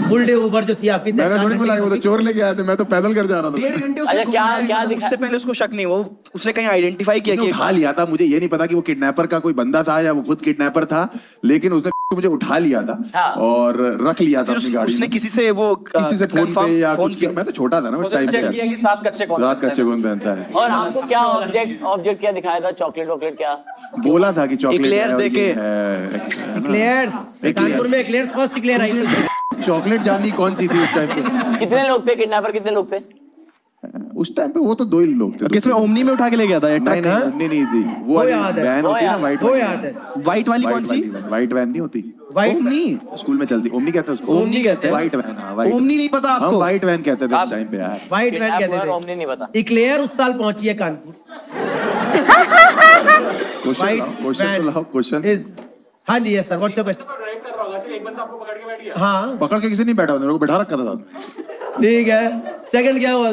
बुलडे उबर जो थी आपकी, मैंने थोड़ी बुलाई, वो तो चोर लेके आए थे, मैं तो पैदल कर जा रहा था। 1.5 घंटे अच्छा, क्या उससे पहले उसको शक नहीं, वो उसने कहीं आइडेंटिफाई किया कि उठा लिया था। मुझे ये नहीं पता कि वो किडनैपर का कोई बंदा था या वो खुद किडनैपर था, लेकिन उसने मुझे उठा लिया था और रख लिया था अपनी गाड़ी। उसने किसी से फोन पे या कुछ किया। मैं तो छोटा था ना उस टाइम चेक किया कि 7 कच्चे कौन पहनता है। और आपको क्या ऑब्जेक्ट क्या दिखाया था? चॉकलेट क्या बोला था कि चॉकलेट एक्लेयर्स देके। कानपुर में एक्लेयर्स फर्स्ट एक्लेयर आई थी। चॉकलेट जाननी कौन सी थी उस टाइम पे? कितने लोग थे किडनैपर? कितने लोग थे उस टाइम पे? वो तो 2 ही लोग थे। किसमें ओमनी में उठा के ले गया था? नहीं, ओमनी नहीं थी। वो वैन होती है ना, वाइट वाली। वाइट वाली कौन सी? वाइट वैन नहीं होती? ओमनी स्कूल में चलती। ओमनी कहते हैं उसको। ओमनी कहते हैं। White van. हाँ, ओमनी नहीं पता आपको? वाइट वैन कहते थे उस टाइम पे यार। वाइट वैन कहते थे। ओमनी नहीं पता। एक्लेयर उस साल पहुंची है कानपुर। क्वेश्चन। हाँ जी, yes sir. What's your question? एक बंदा आपको पकड़ के बैठ गया। हाँ, पकड़ के किसी नहीं बैठा, मेरे को बैठा रखा था। ठीक है। सेकंड क्या हुआ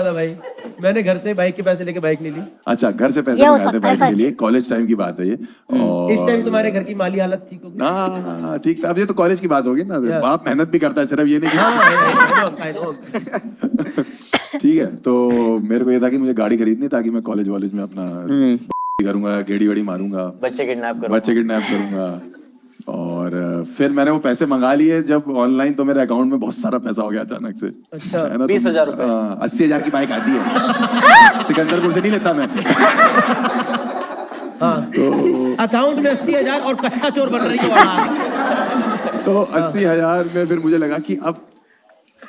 था भाई? मैंने घर से बाइक के पैसे लेके बाइक नहीं ली। अच्छा, घर से पैसे मंगाए थे बाइक के लिए। कॉलेज टाइम की बात है ये। और इस टाइम तुम्हारे घर की माली हालत ठीक होगी। हाँ ठीक था। अब ये तो कॉलेज की बात होगी ना। बाप मेहनत भी करता है, सिर्फ ये नहीं। ठीक है, तो मेरे को ये था कि मुझे गाड़ी खरीदनी, ताकि मैं कॉलेज में अपना करूंगा, गेड़ी वेड़ी मारूंगा, बच्चे किडनैप करूंगा। और फिर मैंने वो पैसे मंगा लिए जब ऑनलाइन, तो मेरे अकाउंट में बहुत सारा पैसा हो गया अचानक से। अच्छा, 20,000 रुपए। 80,000 की बाइक आती है। सिकंदरपुर से नहीं लेता मैं। तो अकाउंट में 80,000 और कच्चा चोर बन रही है। तो 80,000 में फिर मुझे लगा कि अब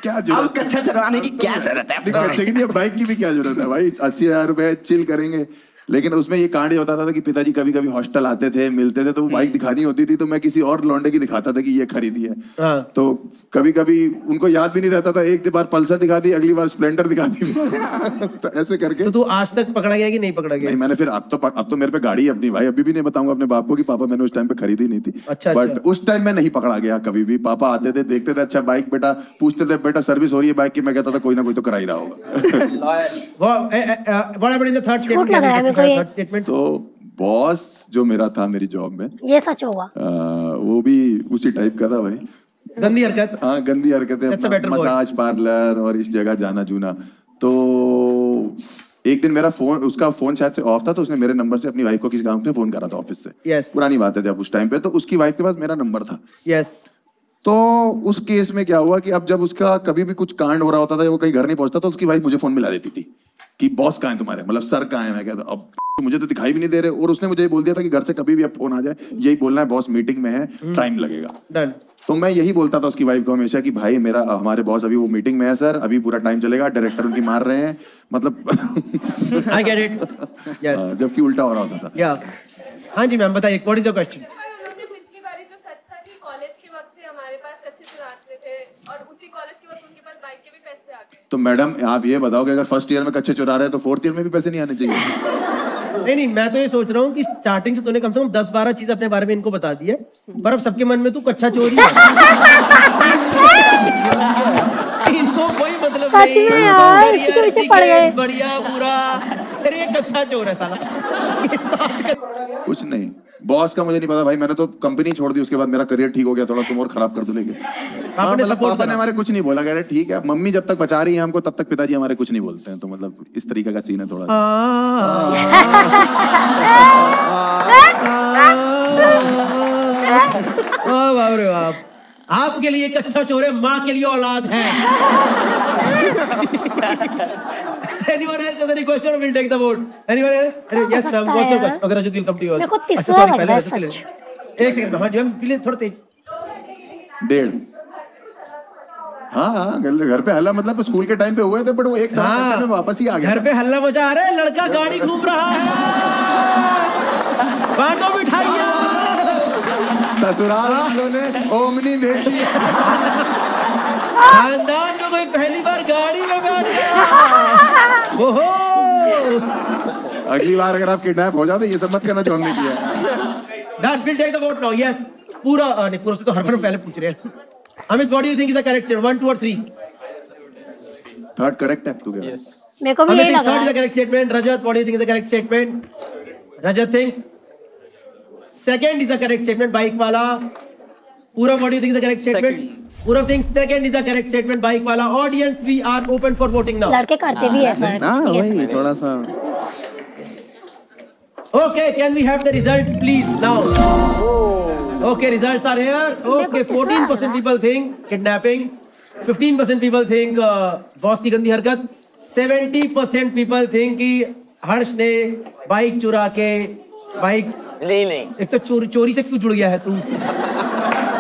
क्या जरूरत, अब कच्चा चढ़वाने की क्या जरूरत है? कच्चे की नहीं, बाइक की भी क्या जरूरत है भाई। 80,000 रुपए चिल करेंगे। लेकिन उसमें ये कांड होता था कि पिताजी कभी कभी हॉस्टल आते थे, मिलते थे, तो वो बाइक दिखानी होती थी, तो मैं किसी और लौंडे की दिखाता था कि ये खरीदी है। तो कभी कभी उनको याद भी नहीं रहता था। एक बार पल्सर दिखा दी, अगली बार स्प्लेंडर दिखा दी। तो ऐसे करके। तो तू आज तक पकड़ा गया कि नहीं पकड़ा गया? नहीं, मैंने फिर अब तो मेरे पे गाड़ी अपनी भाई, अभी भी नहीं बताऊंगा अपने बाप को कि पापा मैंने उस टाइम पे खरीदी नहीं थी। अच्छा, बट उस टाइम मैं नहीं पकड़ा गया कभी भी। पापा आते थे, देखते थे, अच्छा बाइक बेटा, पूछते थे बेटा सर्विस हो रही है बाइक की, मैं कहता था कोई ना कोई तो करा ही रहा होगा। तो बॉस जो मेरा था मेरी जॉब में, ये सच होगा, वो भी उसी टाइप का था भाई। गंदी हरकत। हाँ, गंदी हरकतें, मसाज पार्लर और इस जगह जाना जूना। तो एक दिन मेरा फोन, उसका फोन शायद से ऑफ था, तो उसने मेरे नंबर से अपनी वाइफ को किसी काम से फोन करा था ऑफिस से। पुरानी बात है जब उस टाइम पे, तो उसकी वाइफ के पास मेरा नंबर था। तो उस केस में क्या हुआ कि अब जब उसका कभी भी कुछ कांड हो रहा होता था या वो कहीं घर नहीं पहुंचता, तो उसकी वाइफ मुझे फोन मिला देती थी कि बॉस कहाँ है तुम्हारे, मतलब सर कहाँ है। मैं कहता अब मुझे तो दिखाई भी नहीं दे रहे, और उसने मुझे बोल दिया था कि घर से कभी भी अब फोन आ जाए यही बोलना है बॉस मीटिंग में है, टाइम लगेगा। तो मैं यही बोलता था उसकी वाइफ को हमेशा कि भाई मेरा हमारे बॉस अभी वो मीटिंग में है सर, अभी पूरा टाइम चलेगा, डायरेक्टर उनकी मार रहे हैं, मतलब आई गेट इट। जबकि उल्टा हो रहा होता था। या हाँ जी मैम बताइए, व्हाट इज योर क्वेश्चन? पिछली बारी जो सच था कि कॉलेज के वक्त थे हमारे पास कच्चे चुराते थे और उसी कॉलेज के वक्त उनके पास बाइक के भी पैसे आ गए। तो मैडम आप ये बताओ कि अगर फर्स्ट ईयर में कच्चे चुरा रहे हैं तो फोर्थ ईयर में भी पैसे नहीं आने चाहिए? नहीं, मैं तो ये सोच रहा हूँ कि स्टार्टिंग से तूने कम से कम 10-12 चीज अपने बारे में इनको बता दी है, पर अब सबके मन में तू कच्चा चोरी है। इनको कोई मतलब नहीं। बढ़िया पूरा, अरे कच्चा चोर है साला। कुछ नहीं, बॉस का मुझे नहीं पता भाई, मैंने तो कंपनी छोड़ दी, उसके बाद मेरा करियर ठीक हो गया थोड़ा, तुम और खराब कर दो लेके। पापा ने हमारे कुछ नहीं बोला, कह रहे ठीक है, मम्मी जब तक बचा रही है हमको तब तक पिताजी हमारे कुछ नहीं बोलते हैं, तो मतलब इस तरीके का सीन है थोड़ा। बाप रे बाप, आपके लिए कच्चा चोर है, माँ के लिए औलाद है। Anyone else has any question? We'll take the vote. Anyone else? Yes, ma'am. What's your question? अगर रजत will come to you. अच्छा sorry, पहले रजत के लिए। एक सेकंड, हाँ जी मैम प्लीज थोड़ा तेज। 1.5। हाँ घर पे हल्ला मतलब तो स्कूल के टाइम पे हुए थे, बट वो एक साल में वापस ही आ गया। घर पे हल्ला मचा रहे हैं, लड़का गाड़ी घूम रहा है, बांटो मिठाइयाँ। ससुराल वालों ने ओमनी भेजी, खानदान में कोई पहली बार गाड़ी में बैठ गया। ओहो, अगली बार अगर आप किडनैप हो जाओ तो ये सब मत करना जो हमने किया। Done. We'll take the vote now. Yes. पूरा नहीं, पूरा से तो हर बार पहले पूछ रहे हैं। Amit, what do you think is the correct statement? 1, 2 or 3? Third correct है तू क्या? मेरे को भी यही लगा। Third is the correct statement. Rajat, what do you think is the correct statement? Rajat thinks second is the correct statement. Bike वाला। पूरा, what do you think is the correct statement? पूरा thinks second is the correct statement. Bike वाला। Audience, we are open for voting now. लड़के करते भी है sir. हाँ वही थोड़ा सा। Okay, can we have the results please now? Okay, results are here. Okay, 14% people think kidnapping, 15% people think boss की गंदी हरकत, 70% people think कि हर्ष ने बाइक चुरा के बाइक नहीं एक तो चोरी से क्यों जुड़ गया है तू?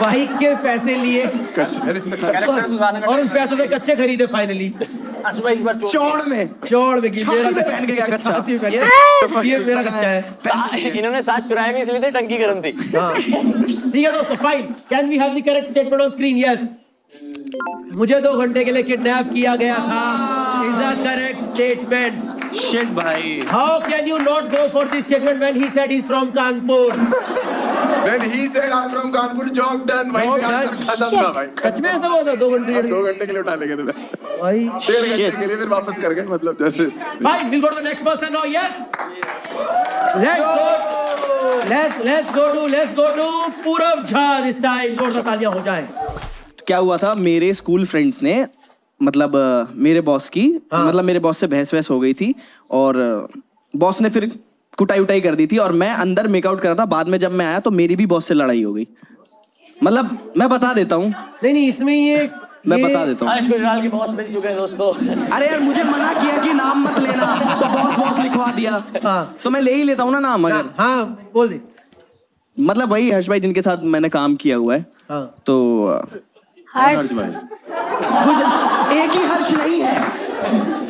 बाइक के पैसे लिए और उन पैसों से कच्चे खरीदे फाइनली चौड़ में पहन के क्या कच्चा? ये मेरा कच्चा है। इन्होंने साथ चुराए भी इसलिए थे, टंकी गर्म थी। ठीक है दोस्तों, fine. Can we have the correct statement on screen? Yes, मुझे 2 घंटे के लिए किडनैप किया गया था is the correct statement. Shit भाई, how can you not go for this statement when he said he is from Kanpur? When he said I'm from Kanpur, job done. भाई answer खत्म था भाई। सच में ऐसा हुआ था? 2 घंटे 2 घंटे के लिए उठा लेंगे तुम्हें भाई, 1.5 घंटे के लिए, फिर वापस कर गए मतलब जैसे। Fine, we'll go to the next person now. Yes, let's go to पूरब झा this time. जोरदार तालियां हो जाए। क्या हुआ था, मेरे स्कूल फ्रेंड्स ने मतलब मेरे बॉस की मतलब मेरे बॉस से बहस हो गई थी, और बॉस ने फिर कुटाई उटाई कर दी थी, और मैं अंदर मेकआउट कर रहा था। बाद में जब मैं आया तो मेरी भी बॉस से लड़ाई हो गई। मतलब मैं बता देता हूँ। नहीं इसमें मैं बता देता हूँ। हर्ष गुजराल के बॉस मिल चुके हैं दोस्तों। अरे यार मुझे मना किया कि नाम मत लेना, तो बॉस लिखवा दिया। तो मैं ले ही लेता हूँ ना नाम अगर। हाँ बोल दे। मतलब वही हर्ष भाई जिनके साथ मैंने काम किया हुआ है। तो हर्ष भाई एक ही हर्ष नहीं है,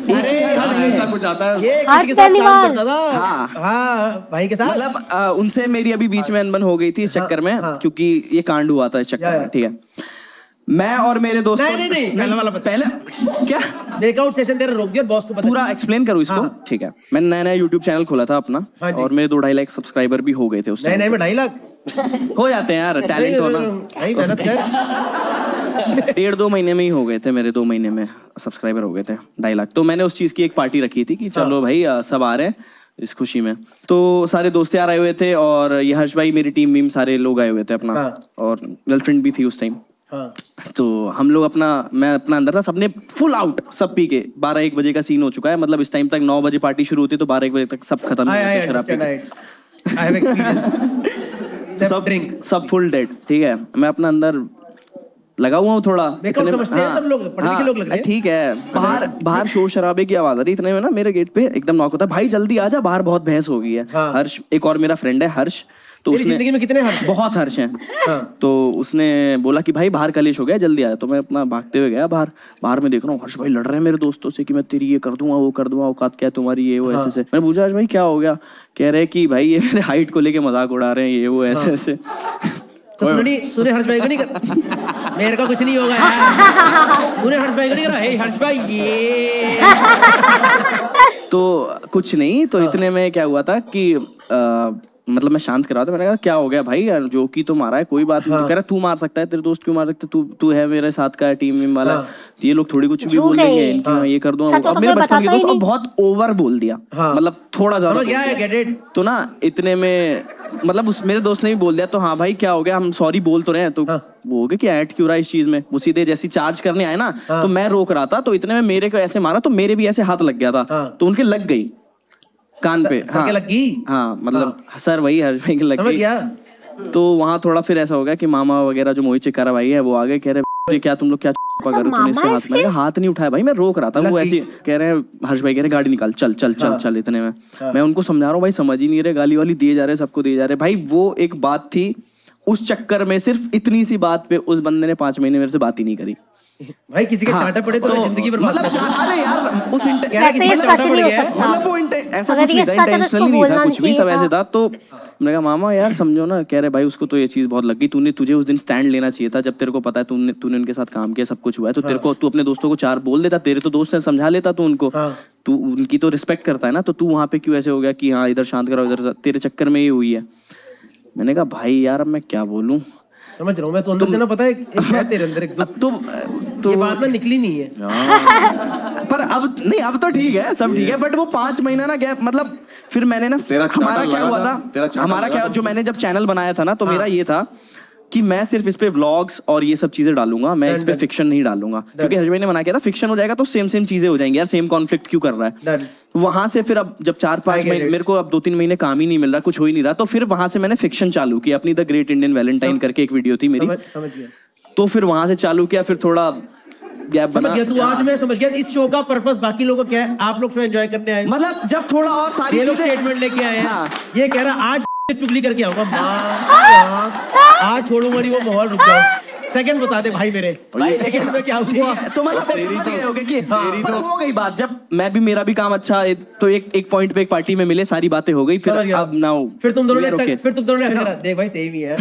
ऐसा कुछ आता है। ये किसी के साथ काम करता था। हाँ भाई के साथ। मतलब उनसे मेरी अभी बीच में अनबन हो गई थी इस चक्कर में, क्योंकि ये कांड हुआ था इस चक्कर में। ठीक है, मैं और मेरे दोस्तों पहले क्या ब्रेकआउट सेशन तेरा रोक दिया, बॉस को पता पूरा एक्सप्लेन करूँ इसको। ठीक है, मैंने नया यूट्यूब चैनल खोला था अपना, और मेरे 2-2.5 लाख सब्सक्राइबर भी हो गए थे उस टाइम। नए में 2.5 लाख हो जाते हैं यार, टैलेंट हो ना। मेहनत कर। 1.5-2 महीने में ही हो गए थे मेरे, 2 महीने में सब्सक्राइबर हो गए थे 2.5 लाख। तो मैंने उस चीज की एक पार्टी रखी थी कि चलो भाई सब आ रहे हैं इस खुशी में। तो सारे दोस्त यार आए हुए थे, और ये हर्ष भाई मेरी टीम में सारे लोग आए हुए थे अपना, और गर्लफ्रेंड भी थी उस टाइम। तो हम लोग मैं अपना अंदर था, सबने फुल आउट सब पी के 12-1 बजे का सीन हो चुका है। मतलब इस टाइम तक 9 बजे पार्टी शुरू होती है, तो 12-1 बजे तक सब खत्म हो गए शराब पी के। सब फुल डेड। ठीक है, मैं अपना अंदर लगा हुआ हूँ थोड़ा। मेकअप समझते हैं सब लोग, पढ़े लिखे लोग लग रहे हैं। ठीक है, बाहर शोर शराबे की आवाज आ रही, इतने में ना मेरे गेट पे एकदम नॉक होता है, भाई जल्दी आ जा, बाहर बहुत बहस हो गई है। हर्ष, एक और मेरा फ्रेंड है हर्ष, तो उसने जिंदगी में कितने हर्ष? बहुत हर्ष हैं। तो उसने बोला कि भाई बाहर कलेश हो गया, जल्दी आया। तो मैं अपना भागते हुए गया बाहर में देख रहा हूँ हर्ष भाई लड़ रहे हैं मेरे दोस्तों से कि मैं तेरी ये कर दूंगा, वो कर दूंगा, औकात क्या है तुम्हारी, ये वो ऐसे। मैं पूछा हर्ष भाई क्या हो गया? कह रहे कि भाई ये मेरे हाइट को लेके मजाक उड़ा रहे हैं, ये वो ऐसे। तूने हर्ष भाई को नहीं कर, मेरे को कुछ नहीं होगा यार। तूने हर्ष भाई को नहीं करा? हे हर्ष भाई ये तो कुछ नहीं। तो इतने में क्या हुआ था कि मतलब मैं शांत कर रहा था, मैंने कहा क्या हो गया भाई, जो कि तो मारा है कोई बात नहीं। तो कह रहा तू मार सकता है, तेरे दोस्त क्यों मार सकते, तू है मेरे साथ का टीम वाला, तो ये लोग थोड़ी कुछ भी बोल देंगे, इनकी मैं ये कर दूंगा। अब मेरे बचपन के दोस्त अब बहुत ओवर बोल दिया, मतलब थोड़ा ज्यादा। तो ना इतने में मतलब मेरे दोस्त ने भी बोल दिया, तो हाँ भाई क्या हो गया, हम सॉरी बोल तो रहे हैं। तो वो हो गया कि ऐड क्यों रहा है इस चीज में। वो सीधे जैसी चार्ज करने आए ना, तो मैं रोक रहा था, तो इतने में मेरे को ऐसे मारा, तो मेरे भी ऐसे हाथ लग गया था, तो उनके लग गई कान पे। हाँ लगी, हाँ मतलब सर वही हर भाई के लग गई। तो वहाँ थोड़ा फिर ऐसा हो गया कि मामा वगैरह जो मोहित चिकारा भाई है वो आ गए, कह रहे क्या तुम लोग क्या कर रहे हो, तूने इसके हाथ में। मैंने हाथ नहीं उठाया भाई, मैं रोक रहा था। वो ऐसे कह रहे हैं हर्ष भाई कह रहे गाड़ी निकाल, चल चल चल चल। इतने में मैं उनको समझा रहा हूँ भाई समझ ही नहीं रहे, गाली वाली दिए जा रहे, सबको दिए जा रहे। भाई वो एक बात थी, उस चक्कर में सिर्फ इतनी सी बात पे उस बंदे ने 5 महीने मेरे से बात ही नहीं करी। भाई किसी के चाटा पड़े तो जिंदगी बर्बाद। मतलब अरे यार उस मतलब वो ऐसा कुछ नहीं था, इंटेंशनली नहीं था कुछ भी, सब ऐसे था। तो मैंने कहा मामा यार समझो ना। कह रहे भाई उसको तो ये चीज बहुत लगी, तुझे उस दिन स्टैंड लेना चाहिए था, जब तेरे को पता है तूने उनके साथ काम किया, सब कुछ हुआ है, तो तेरे को तू अपने दोस्तों को 4 बोल देता, तेरे तो दोस्त ने समझा लेता तू उनको, तू उनकी तो रिस्पेक्ट करता है ना, तो तू वहाँ पे क्यों ऐसे हो गया कि हाँ इधर शांत करो, इधर तेरे चक्कर में ही हुई है। मैंने कहा भाई यार अब मैं क्या बोलूं, समझ रहा हूँ मैं तो अंदर से ना, पता है तेरे अंदर एक तो ये बात ना निकली नहीं है। पर अब नहीं, अब तो ठीक है, सब ठीक है, बट वो 5 महीना ना गैप, मतलब फिर मैंने ना हमारा क्या हुआ था, हमारा क्या जो मैंने जब चैनल बनाया था ना, तो मेरा ये था कि मैं सिर्फ इस पे व्लॉग्स और ये सब चीजें डालूंगा, मैं इस पे फिक्शन नहीं डालूंगा, क्योंकि हर्ष भाई ने मना किया था फिक्शन हो जाएगा तो सेम चीजें हो जाएंगी यार, सेम कॉन्फ्लिक्ट क्यों कर रहा है। वहां से फिर अब जब 4-5 महीने मेरे को अब 2-3 महीने काम ही नहीं मिल रहा, कुछ हो ही नहीं रहा, तो फिर वहां से मैंने फिक्शन चालू किया अपनी, द ग्रेट इंडियन वैलेंटाइन करके एक वीडियो थी मेरी, तो फिर वहां से चालू किया, फिर थोड़ा गैप बना। तू आज मैं समझ गया इस शो का पर्पस बाकी लोगों का क्या है, आप लोग शो एंजॉय करने आए, मतलब जब थोड़ा और सारी चीजें स्टेटमेंट लेके आए हैं, ये कह रहा आज चुगली करके आऊंगा, आज छोड़ूंगा नहीं वो माहौल, रुक जाओ। सेकंड बता दे भाई मेरे, सेकंड में क्या हुआ? तो मतलब हो गई बात, जब मैं भी मेरा भी काम अच्छा है, तो एक पॉइंट पे एक पार्टी में मिले, सारी बातें हो गई, फिर अब नाउ फिर तुम दोनों ने देख भाई सेम ही है।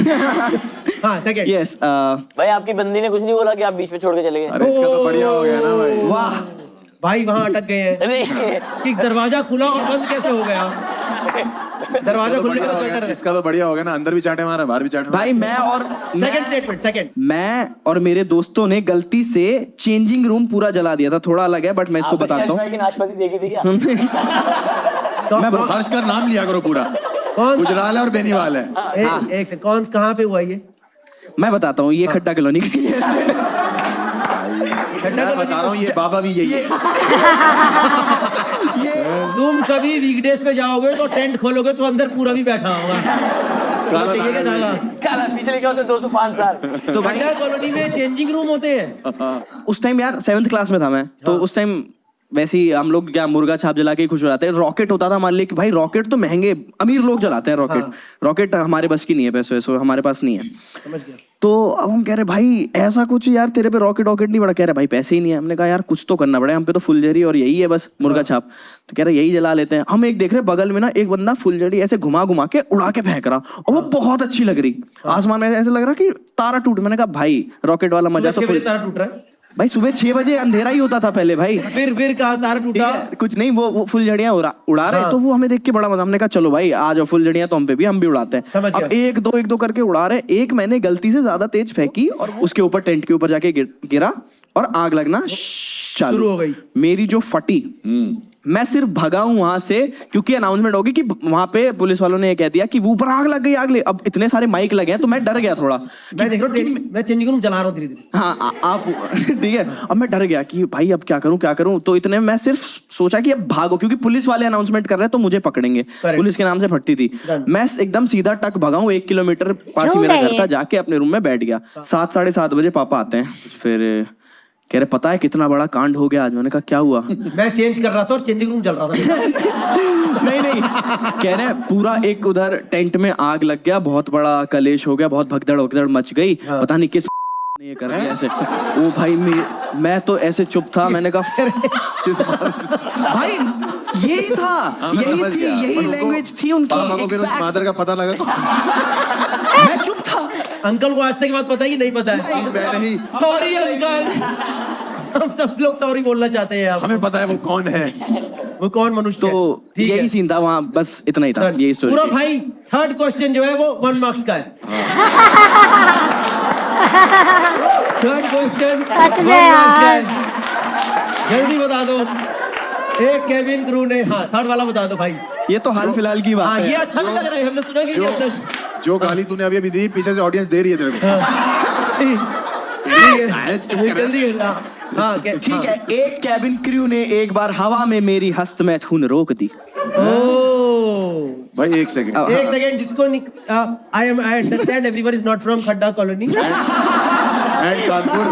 हाँ सेकंड यस भाई आपकी बंदी ने कुछ नहीं बोला कि आप बीच में छोड़ के चले गए? अरे इसका तो बढ़िया हो गया ना भाई। वाह भाई वहाँ अटक गए हैं कि दरवाजा खुला और बंद कैसे हो गया। दरवाजा खुलने का इसका तो बढ़िया हो गया ना, अंदर भी चाटे मारा, बाहर भी चाटे। भाई मैं और सेकंड स्टेटमेंट, सेकंड मैं और मेरे दोस्तों ने गलती से चेंजिंग रूम पूरा जला दिया था, थोड़ा अलग है बट मैं इसको बताता हूँ। नाशपाती देखी थी क्या? मैं हर्ष का नाम लिया करो पूरा, गुजराल है और बेनीवाल है। एक सेकंड, कौन कहाँ पे हुआ ये? मैं बताता हूँ, ये खट्टा कॉलोनी मैं बता रहा हूँ, ये बाबा भी यही है। तुम कभी वीकडेज पे जाओगे तो टेंट खोलोगे तो अंदर पूरा भी बैठा होगा, पीछे लिखा होता 205 साल। तो खट्टा कॉलोनी में चेंजिंग रूम होते हैं। उस टाइम यार 7th क्लास में था मैं, तो उस टाइम वैसे ही हम लोग क्या मुर्गा छाप जला के खुश हो जाते हैं। रॉकेट होता था मान ली कि भाई रॉकेट तो महंगे, अमीर लोग जलाते हैं रॉकेट, रॉकेट हमारे बस की नहीं है, पैसे वैसे हमारे पास नहीं है। समझ गया। तो अब हम कह रहे भाई ऐसा कुछ यार तेरे पे रॉकेट नहीं बढ़ा, कह रहे भाई पैसे ही नहीं है। हमने कहा यार कुछ तो करना पड़ेगा, हम पे तो फुलझड़ी और यही है बस मुर्गा छाप, तो कह रहे यही जला लेते हैं। हम एक देख रहे बगल में ना एक बंदा फुलझड़ी ऐसे घुमा घुमा के उड़ा के फेंक रहा, और वो बहुत अच्छी लग रही, आसमान में ऐसे लग रहा कि तारा टूट। मैंने कहा भाई रॉकेट वाला मजा तो तारा टूट रहा है भाई, सुबह 6 बजे अंधेरा ही होता था पहले भाई। फिर कहा तारा टूटा? कुछ नहीं, वो फुलझड़ियां उड़ा रहे, तो वो हमें देख के बड़ा मजा। हमने कहा चलो भाई आ जाओ फुलझड़ियां तो हम पे भी, हम भी उड़ाते हैं। अब एक दो करके उड़ा रहे, एक मैंने गलती से ज्यादा तेज फेंकी और उसके ऊपर टेंट के ऊपर जाके गिरा, और आग लगना शुरू हो गई। मेरी जो फटी, मैं सिर्फ भगा हूं वहां से क्योंकि अनाउंसमेंट होगी कि वहां पे पुलिस वालों ने ये कह दिया कि ऊपर आग लग गई, आग ले। अब इतने सारे माइक लगे हैं तो मैं डर गया थोड़ा। मैं देख रहा हूँ, मैं चेंजिंग रूम जला रहा हूँ धीरे-धीरे। हाँ आप ठीक है। अब मैं डर गया कि भाई अब क्या करूं। तो इतने मैं सिर्फ सोचा कि अब भागो, क्योंकि पुलिस वाले अनाउंसमेंट कर रहे हैं तो मुझे पकड़ेंगे, पुलिस के नाम से फटती थी। मैं एकदम सीधा टक भगा हूं, 1 किलोमीटर पास ही मेरा घर था, जाके अपने रूम में बैठ गया। 7 साढ़े 7 बजे पापा आते हैं, फिर कह रहे पता है कितना बड़ा कांड हो गया आज। मैंने कहा क्या हुआ? मैं चेंज कर रहा था और चेंजिंग रूम जल रहा था। नहीं कह रहे पूरा एक उधर टेंट में आग लग गया, बहुत बड़ा कलेश हो गया, बहुत भगदड़ मच गई। पता नहीं किस ने ये कर दिया ऐसे। ओ भाई मैं तो ऐसे चुप था। मैंने कहा भाई यही था, यही लैंग्वेज थी उनकी। मादर का पता लगा मैं चुप था। अंकल को आज तक बात पता है कि नहीं पता है? नहीं। सॉरी अंकल, हम सब लोग सॉरी बोलना चाहते हैं। हमें पता है वो कौन है, वो कौन मनुष्य। तो यही सीन था वहाँ, बस इतना ही था। यही स्टोरी पूरा भाई। थर्ड क्वेश्चन जो है वो 1 मार्क्स का है। थर्ड क्वेश्चन जल्दी बता दो। एक केविन क्रू ने, हाँ थर्ड वाला बता दो भाई। ये तो हाल फिलहाल की बात है। ये अच्छा भी लग रहा है, हमने सुना कि अब तक जो गाली तूने अभी दी पीछे से ऑडियंस दे रही है तेरे को। ठीक है। एक कैबिन क्रू ने एक बार हवा में मेरी हस्त मैथुन रोक दी। भाई एक सेकंड जिसको I understand everyone is not from Khadda colony and Kanpur.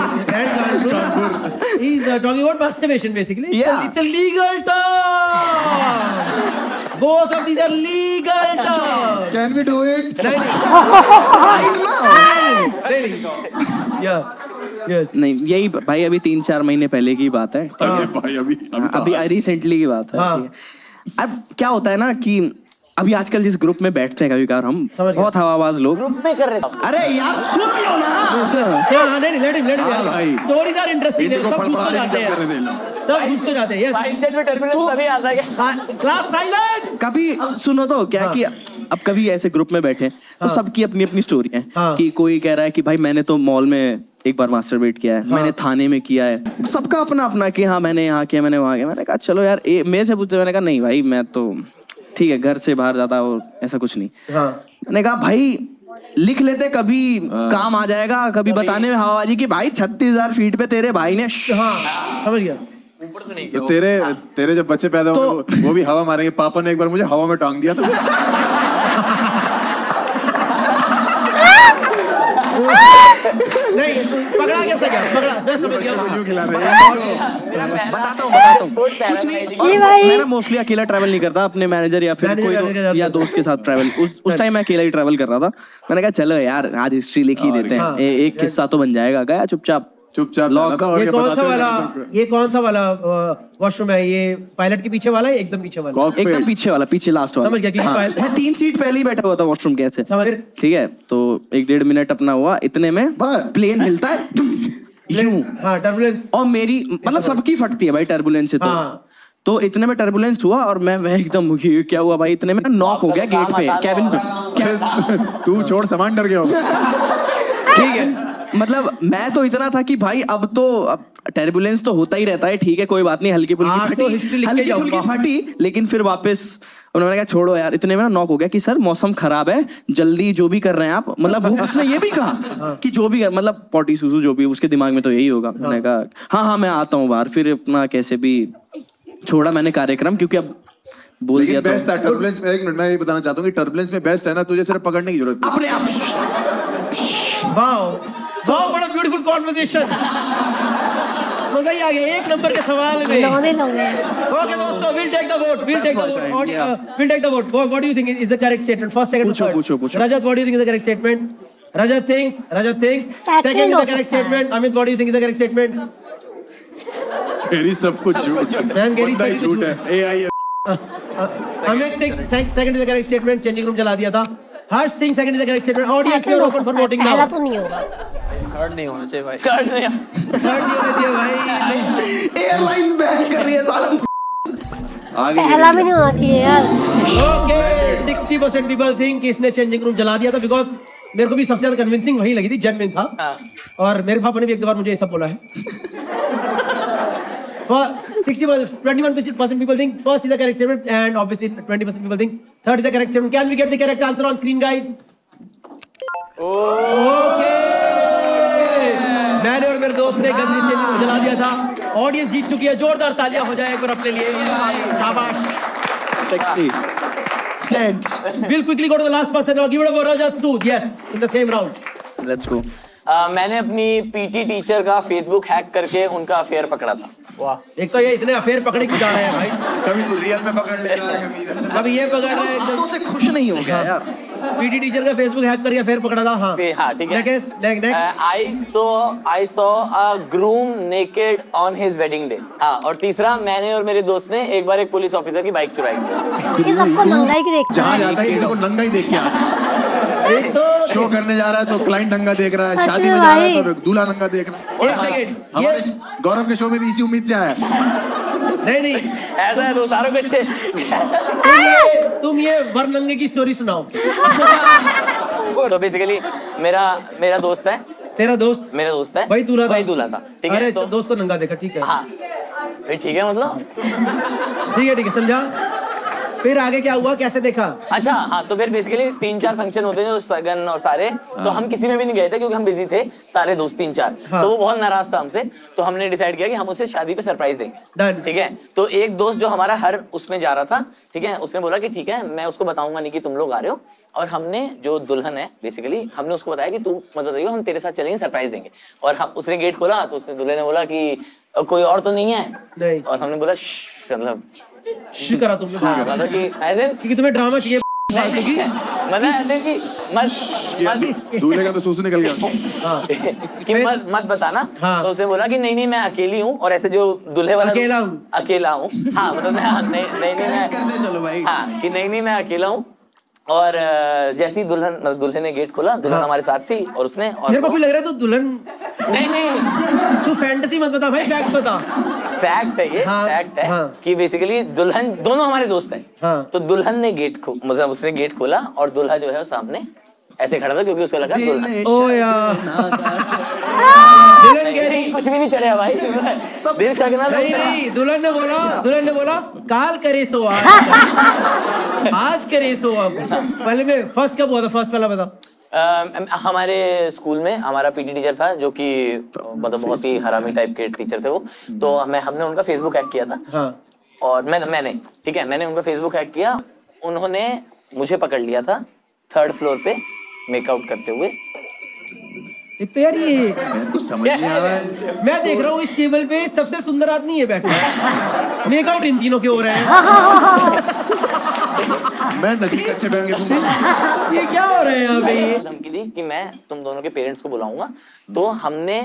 He's talking about masturbation basically. Yeah. It's a legal term. Both of these are legal terms. Can we do it? नहीं यही भाई अभी 3-4 महीने पहले की बात है। भाई अभी रिसेंटली की बात है। अब क्या होता है ना कि अभी आजकल जिस ग्रुप में बैठते हैं कभी कभार हम बहुत हवाबाज लोग ग्रुप में कर रहे थे। अरे यार सुन लो ना। भाई स्टोरीज आर इंटरेस्टिंग। सब घुस जाते हैं। साइड सेट में टर्बुलेंस तभी आता है। Class silence. कभी सुनो तो क्या कि अब कभी ऐसे ग्रुप में बैठे तो सबकी अपनी अपनी स्टोरी है कि कोई कह रहा है कि भाई मैंने तो मॉल में एक बार मास्टरबेट किया है, मैंने थाने में किया है। सबका अपना अपना कि हाँ मैंने यहाँ किया, मैंने वहाँ किया। मैंने कहा चलो यार मेरे से पूछते, मैंने कहा नहीं भाई मैं तो ठीक है, घर से बाहर ज्यादा और ऐसा कुछ नहीं। मैंने कहा भाई लिख लेते, कभी काम आ जाएगा, कभी बताने में हवाबाजी की भाई 36,000 फीट पे तेरे भाई ने। समझ गया। ऊपर तो नहीं तो तेरे जब बच्चे पैदा होंगे वो भी हवा मारेंगे। पापा ने एक बार मुझे हवा में टांग दिया था। नहीं पकड़ा कैसे गया? पकड़ा मैं समझ गया। बताता हूँ कुछ नहीं। मैं ना मोस्टली अकेला ट्रैवल नहीं करता, अपने मैनेजर या फिर कोई या दोस्त के साथ ट्रैवल। उस टाइम मैं अकेला ही ट्रैवल कर रहा था। मैंने कहा चलो यार आज हिस्ट्री लिख ही देते हैं, एक किस्सा तो बन जाएगा। गया चुपचाप ये कौन सा वाला वॉशरूम है? ये पायलट के पीछे वाला है? एकदम पीछे वाला? एकदम पीछे वाला, पीछे लास्ट वाला। समझ गया। मैं 3 सीट पहले ही बैठा हुआ था वॉशरूम के ऐसे। ठीक है। तो 1-1.5 मिनट अपना हुआ, इतने में प्लेन हिलता है टर्बुलेंस। और मेरी मतलब सबकी फटती है भाई टर्बुलेंस से। तो इतने में टर्बुलेंस हुआ और मैं एकदम क्या हुआ भाई, इतने में नॉक हो गया गेट पे, कैबिन पे। तू छोड़ सामान डर गया। ठीक है। मतलब मैं तो इतना था कि भाई अब टर्बुलेंस तो होता ही रहता है, ठीक है कोई बात नहीं, हल्की फुल्की फटी। लेकिन फिर वापस उन्होंने कहा छोड़ो यार। इतने में ना नॉक हो गया कि सर मौसम खराब है, जल्दी जो भी कर रहे हैं आप। मतलब उसने ये भी कहा कि जो भी मतलब पॉटी सूसू जो भी, उसके दिमाग में तो यही होगा। मैंने कहा हाँ मैं आता हूँ बाहर। फिर अपना कैसे भी छोड़ा मैंने कार्यक्रम, क्योंकि अब बोल दिया। बेस्ट था टर्बुलेंस में। एक मिनट मैं ये बताना चाहता हूँ कि टर्बुलेंस में बेस्ट है ना, तुझे सिर्फ पकड़ने की जरूरत है अपने आप। Wow what a beautiful conversation. मजा ही आ गया। 1 नंबर के सवाल में। ओके दोस्तों, we'll take the vote. We'll take the vote. What do you think is the correct statement? First, second, third. पूछो. Rajat, what do you think is the correct statement? Rajat thinks. Second is the correct statement. Amit, what do you think is the correct statement? तेरी सब कुछ झूठ। बंदा ही झूठ है। AI Amit thinks second is the correct statement. Changing room जला दिया था। Harsh thinks second is the correct statement. Audience is open for voting now. पहला तो नहीं होगा। थर्ड नहीं होना चाहिए भाई। थर्ड नहीं होना चाहिए भाई। एयरलाइंस बैन कर रही है साला। आगे पहला भी नहीं होना चाहिए यार। Okay, 60% people think कि इसने चेंजिंग रूम जला दिया था, बिकॉज मेरे को भी सबसे ज्यादा कन्विंसिंग वही लगी थी, जेन्युइन था। और मेरे पापा ने भी एक बार मुझे ये सब बोला है। 21% people think first is the correct statement, and obviously 20% people think third is the correct statement. Can we get the correct answer on screen, guys? Okay. मैंने और मेरे दोस्त ने गंदी चेंज को जला दिया था. ऑडियंस जीत चुकी है. जोरदार तालियां हो जाए एक बार अपने लिए. शाबाश. Sexy. We'll quickly go to the last person now. Give it up for Rajat Sood. Yes, in the same round. Let's go. मैंने अपनी पीटी टीचर का फेसबुक हैक करके उनका अफेयर पकड़ा था. वाह. एक तो ये इतने अफेयर पकड़े क्यों जा रहे हैं भाई? कभी तो रियल में पकड़ ले रहा है, कभी इधर से. कभी ये पकड़ रहे हैं. तो से खुश नहीं हो गया यार. पीटी टीचर का फेसबुक हैक करके अफेयर पकड़ा था. हाँ. हाँ ठीक है. Next. I saw a groom naked on his wedding day. हाँ. और तीसरा, मैंने और मेरे दोस्त ने एक बार एक पुलिस ऑफिसर की बाइक चुराई थी. किसी सबको नंगा ही देख. जहाँ जाता है किसी को नंगा ही देख के आता है. एक तो शो करने जा रहा है तो क्लाइंट नंगा देख रहा है, शादी में जा रहा है तो दूल्हा नंगा देख रहा है. एक सेकंड. हमारे गौरव के शो में भी इसी उम्मीद से आया. नहीं ऐसा है तो उतारो बच्चे. तुम ये वरनंगे की स्टोरी सुनाओ. तो बेसिकली मेरा दोस्त है. तेरा दोस्त? मेरा दोस्त है. भाई दूल्हा था. ठीक है. अरे तो दोस्त को नंगा देखा. ठीक है. हाँ ठीक है. मतलब ठीक है समझा. फिर आगे क्या हुआ, कैसे देखा? अच्छा हाँ. तो फिर बेसिकली 3-4 फंक्शन होते हैं जो सगन और सारे. तो हम किसी में भी नहीं गए थे क्योंकि हम बिजी थे सारे दोस्त 3-4. तो वो बहुत नाराज था हमसे. तो हमने डिसाइड किया कि हम उसे शादी पे सरप्राइज देंगे. ठीक है. तो एक दोस्त जो हमारा हर उसमें जा रहा था, ठीक है, उसने बोला कि ठीक है मैं उसको बताऊंगा नहीं कि तुम लोग आ रहे हो. और हमने जो दुल्हन है बेसिकली हमने उसको बताया कि तू मतलब देखो हम तेरे साथ चलेंगे, सरप्राइज देंगे. और हम उसने गेट खोला तो उसने दूल्हे ने बोला कि कोई और तो नहीं है. नहीं. और हमने बोला मतलब करा तुमने. हाँ, मतलब कि ऐसे क्योंकि तुम्हें ड्रामा चाहिए. मतलब ऐसे कि मत दूल्हे का तो सूसू निकल गया. कि मत बताना. हाँ. तो उसने बोला कि नहीं मैं अकेली हूँ. और ऐसे जो दूल्हे वाला अकेला हूँ. हाँ मतलब नहीं मैं चलो भाई. हाँ कि नहीं मैं अकेला हूँ. और जैसी दुल्हन ने गेट खोला, दुल्हन हमारे साथ थी और उसने. मेरे को भी लग रहा है तो दुल्हन. नहीं तू फैंटेसी मत बता भाई, फैक्ट बता. फैक्ट है ये. हाँ, फैक्ट है हाँ. कि बेसिकली दुल्हन दोनों हमारे दोस्त हैं. हाँ. तो दुल्हन ने मतलब उसने गेट खोला और दूल्हा जो है सामने ऐसे खड़ा था क्योंकि उसको लगा दुल्हन. ओ यार. दुल्हन कह रही कुछ भी नहीं चढ़ा भाई. दिल चकना. नहीं दुल्हन ने बोला काल करे सो आज करे सो. अब पहले में फर्स्ट कब हुआ था? फर्स्ट पहला बता. हमारे स्कूल में हमारा पीटी टीचर था जो कि मतलब बहुत ही हरामी टाइप के टीचर थे वो. तो हमने उनका फेसबुक हैक किया था. हाँ. और मैंने ठीक है मैंने उनका फेसबुक हैक किया. उन्होंने मुझे पकड़ लिया था 3rd फ्लोर पे मेकआउट करते हुए. एक तो यार ये कुछ समझ नहीं आ रहा है. मैं देख रहा हूँ इस टेबल पे सबसे सुंदर आदमी है बैठा. मेकआउट इन तीनों के हो रहे हैं. मैं नकली कच्चे पहन के घूमूंगा. ये क्या हो रहा है यहाँ पे? धमकी दी कि मैं तुम दोनों के पेरेंट्स को बुलाऊंगा. तो हमने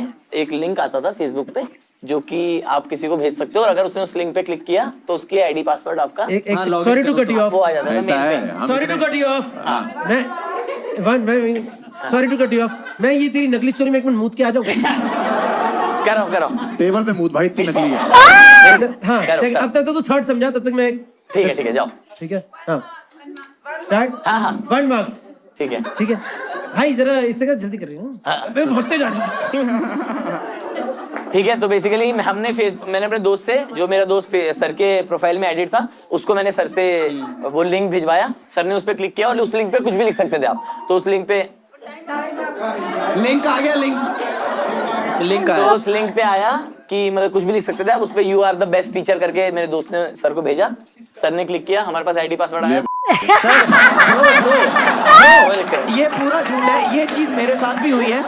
एक लिंक आता था फेसबुक पे जो कि आप किसी को भेज सकते हो. और अगर उसने उस लिंक पे क्लिक किया तो उसकी आईडी पासवर्ड आपका sorry to cut you off. वो आ जाता है. Sorry to cut you off. Sorry to cut you off. मैं ये तेरी नकली स्टोरी में एक मिनट मूत के आ जाऊँ. करो टेबल पे मूत भाई इतनी नकली है. हाँ अब तक तो तू 3rd समझा, तब तक मैं. ठीक है जाओ. ठीक है. हाँ स्टार्ट. हाँ 1 मार्क्स. ठीक है भाई जरा इससे क्या जल्दी कर रही हूँ. मैं भागते जा रही हूँ. ठीक है. तो बेसिकली मैंने अपने दोस्त से, जो मेरा दोस्त सर के प्रोफाइल में एडिट था, उसको मैंने सर से वो लिंक भिजवाया. सर ने उस पर क्लिक किया और उस लिंक पे कुछ भी लिख सकते थे आप. तो उस लिंक पे लिंक आ गया. लिंक आया. तो उस लिंक पे आया कि मतलब कुछ भी लिख सकते थे आप. उस पे you are the best teacher करके मेरे दोस्त ने सर को भेजा. सर ने क्लिक किया, हमारे पास आईडी पासवर्ड आया. ये पूरा झूठ है. ये चीज मेरे साथ भी हुई है.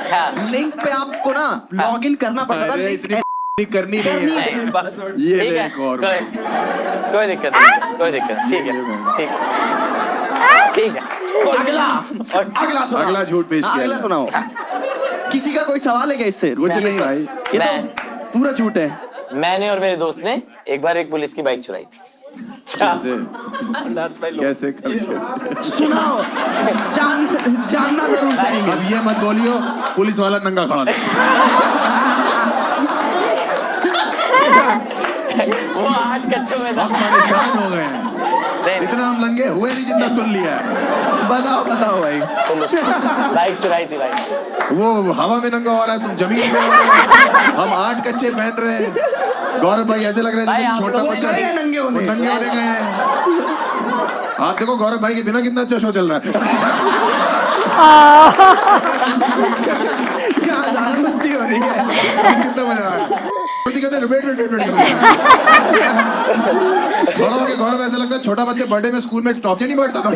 लिंक पे आपको ना लॉगिन करना पड़ता था. इतनी करनी नहीं है. ये लिंक और कोई दिक्कत नहीं. ठीक है. अगला झूठ पेश किया. अगला सुनाओ. किसी का कोई सवाल है क्या इससे? मुझे नहीं भाई. ये तो पूरा झूठ है. मैंने और मेरे दोस्त ने एक बार एक पुलिस की बाइक चुराई थी. कैसे सुनाओ. जानना जरूर चाहेंगे. अब ये मत बोलियो पुलिस वाला नंगा खड़ा था. वो आज कच्चों में था. परेशान हो गए हैं. इतना हम लंगे हुए नहीं जितना सुन लिया. बताओ भाई. बाइक चुराई थी भाई. वो हवा में नंगा हो रहा है, तुम जमीन पे हो रहे हो। हम 8 कच्चे पहन रहे हैं। गौरव भाई ऐसे लग रहा है जैसे छोटा बच्चा नंगे होने गए हैं। आप देखो गौरव भाई के बिना कितना अच्छा शो चल रहा है। मस्ती हो रही है, कितना मजा आ रहा है। गौरव ऐसा लगता है छोटा बच्चे बर्थडे में स्कूल में ट्रॉफी नहीं बांटता था।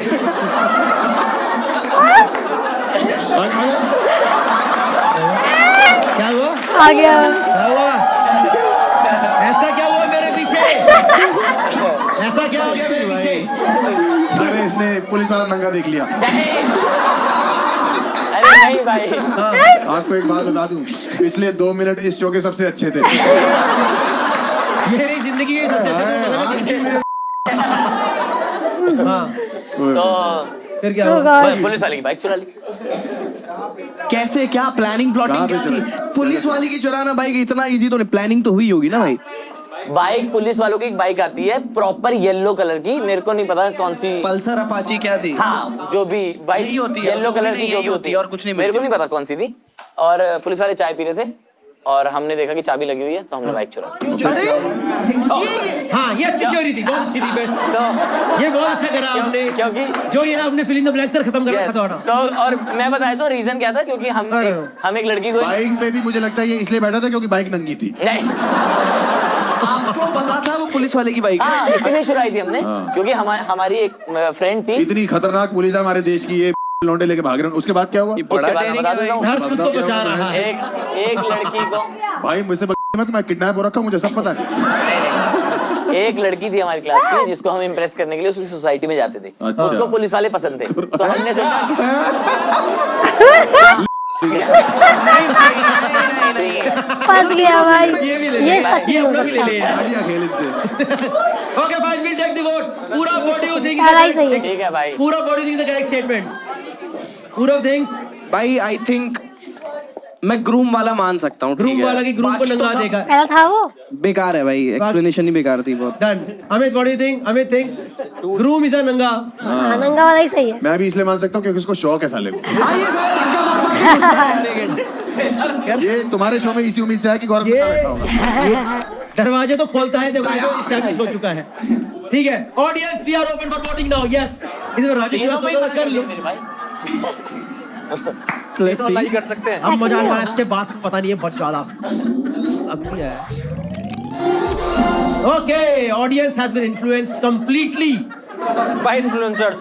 क्या हुआ? आ गया। क्या हुआ? ऐसा क्या हुआ मेरे पीछे? ऐसा क्या हो गया मेरे पीछे? अरे इसने पुलिस वाला नंगा देख लिया। अरे नहीं भाई। आपको एक बात बता दूं, पिछले 2 मिनट इस शो के सबसे अच्छे थे। मेरी जिंदगी के सबसे अच्छे। हाँ। तो फिर क्या हुआ? पुलिस वाले की बाइक चुरा ली। कैसे, क्या प्लानिंग प्लॉटिंग क्या थी? पुलिस वाले की चुराना बाइक इतना इजी तो नहीं, प्लानिंग तो हुई होगी ना भाई। बाइक पुलिस वालों की एक बाइक आती है प्रॉपर येलो कलर की, मेरे को नहीं पता कौन सी, पल्सर अपाची क्या थी? हाँ जो भी बाइक होती है येलो कलर की, जो भी होती है और कुछ नहीं, मेरे को नहीं पता कौन सी थी। और पुलिस वाले चाय पी रहे थे और हमने देखा कि चाबी लगी हुई है, तो हमने बाइक चुरा ली। हाँ ये अच्छी चोरी थी, बहुत अच्छी थी, बेस्ट। तो ये बहुत अच्छा करा आपने, क्योंकि जो ये आपने फिल इन द ब्लैंक्स खत्म कर रखा था। तो और मैं बताया तो रीजन क्या था, क्योंकि हम एक लड़की को बाइक पे भी मुझे लगता है ये इसलिए बैठा था क्योंकि बाइक नंगी थी। नहीं, आपको पता था वो पुलिस वाले की बाइक? हाँ इसीलिए चुराई थी हमने, क्योंकि हमारी एक फ्रेंड थी। इतनी खतरनाक पुलिस है हमारे देश की, ये लौंडे लेके भाग रहे हैं। उसके बाद क्या हुआ? उसके बाद मैं बता देता हूँ। तो बचा रहा है। एक लड़की को, भाई मुझसे मत, मैं किडनैप हो रखा हूँ, मुझे सब पता है। एक लड़की थी हमारी क्लास की जिसको हम इम्प्रेस करने के लिए उसकी सोसाइटी में जाते थे। अच्छा। उसको पुलिस वाले पसंद थे, तो हमने सोचा फंस गया भाई। ये सच ये हो हम लोग भी ले सकता लिए। आइडिया खेल इनसे। Okay fine, will take the vote. पूरा बॉडी यू थिंक लड़ाई सही है। ठीक है भाई। पूरा body think the correct statement. पूरा थिंग्स भाई आई थिंक मैं ग्रूम वाला मान सकता हूँ। ग्रूम वाला की ग्रूम को नंगा देखा। पहला था वो बेकार है भाई, एक्सप्लेनेशन ही बेकार थी बहुत। Done. Amit what do you think? Amit think groom is a नंगा। हाँ, नंगा वाला ही सही है। मैं भी इसलिए मान सकता हूँ क्योंकि उसको शौक है साले को। ये तुम्हारे शो में इसी उम्मीद से है कि गौरव बैठा होगा। दरवाजे तो खोलता है, देखो एस्टैब्लिश हो चुका है। ठीक है audience, we are open for voting now. Yes इसमें राजेश कर लो। लेट्स सी कर सकते हैं अब मजा आने वाला है, इसके बाद पता नहीं है बहुत ज्यादा अब भी है। Okay audience has been influenced completely by influencers.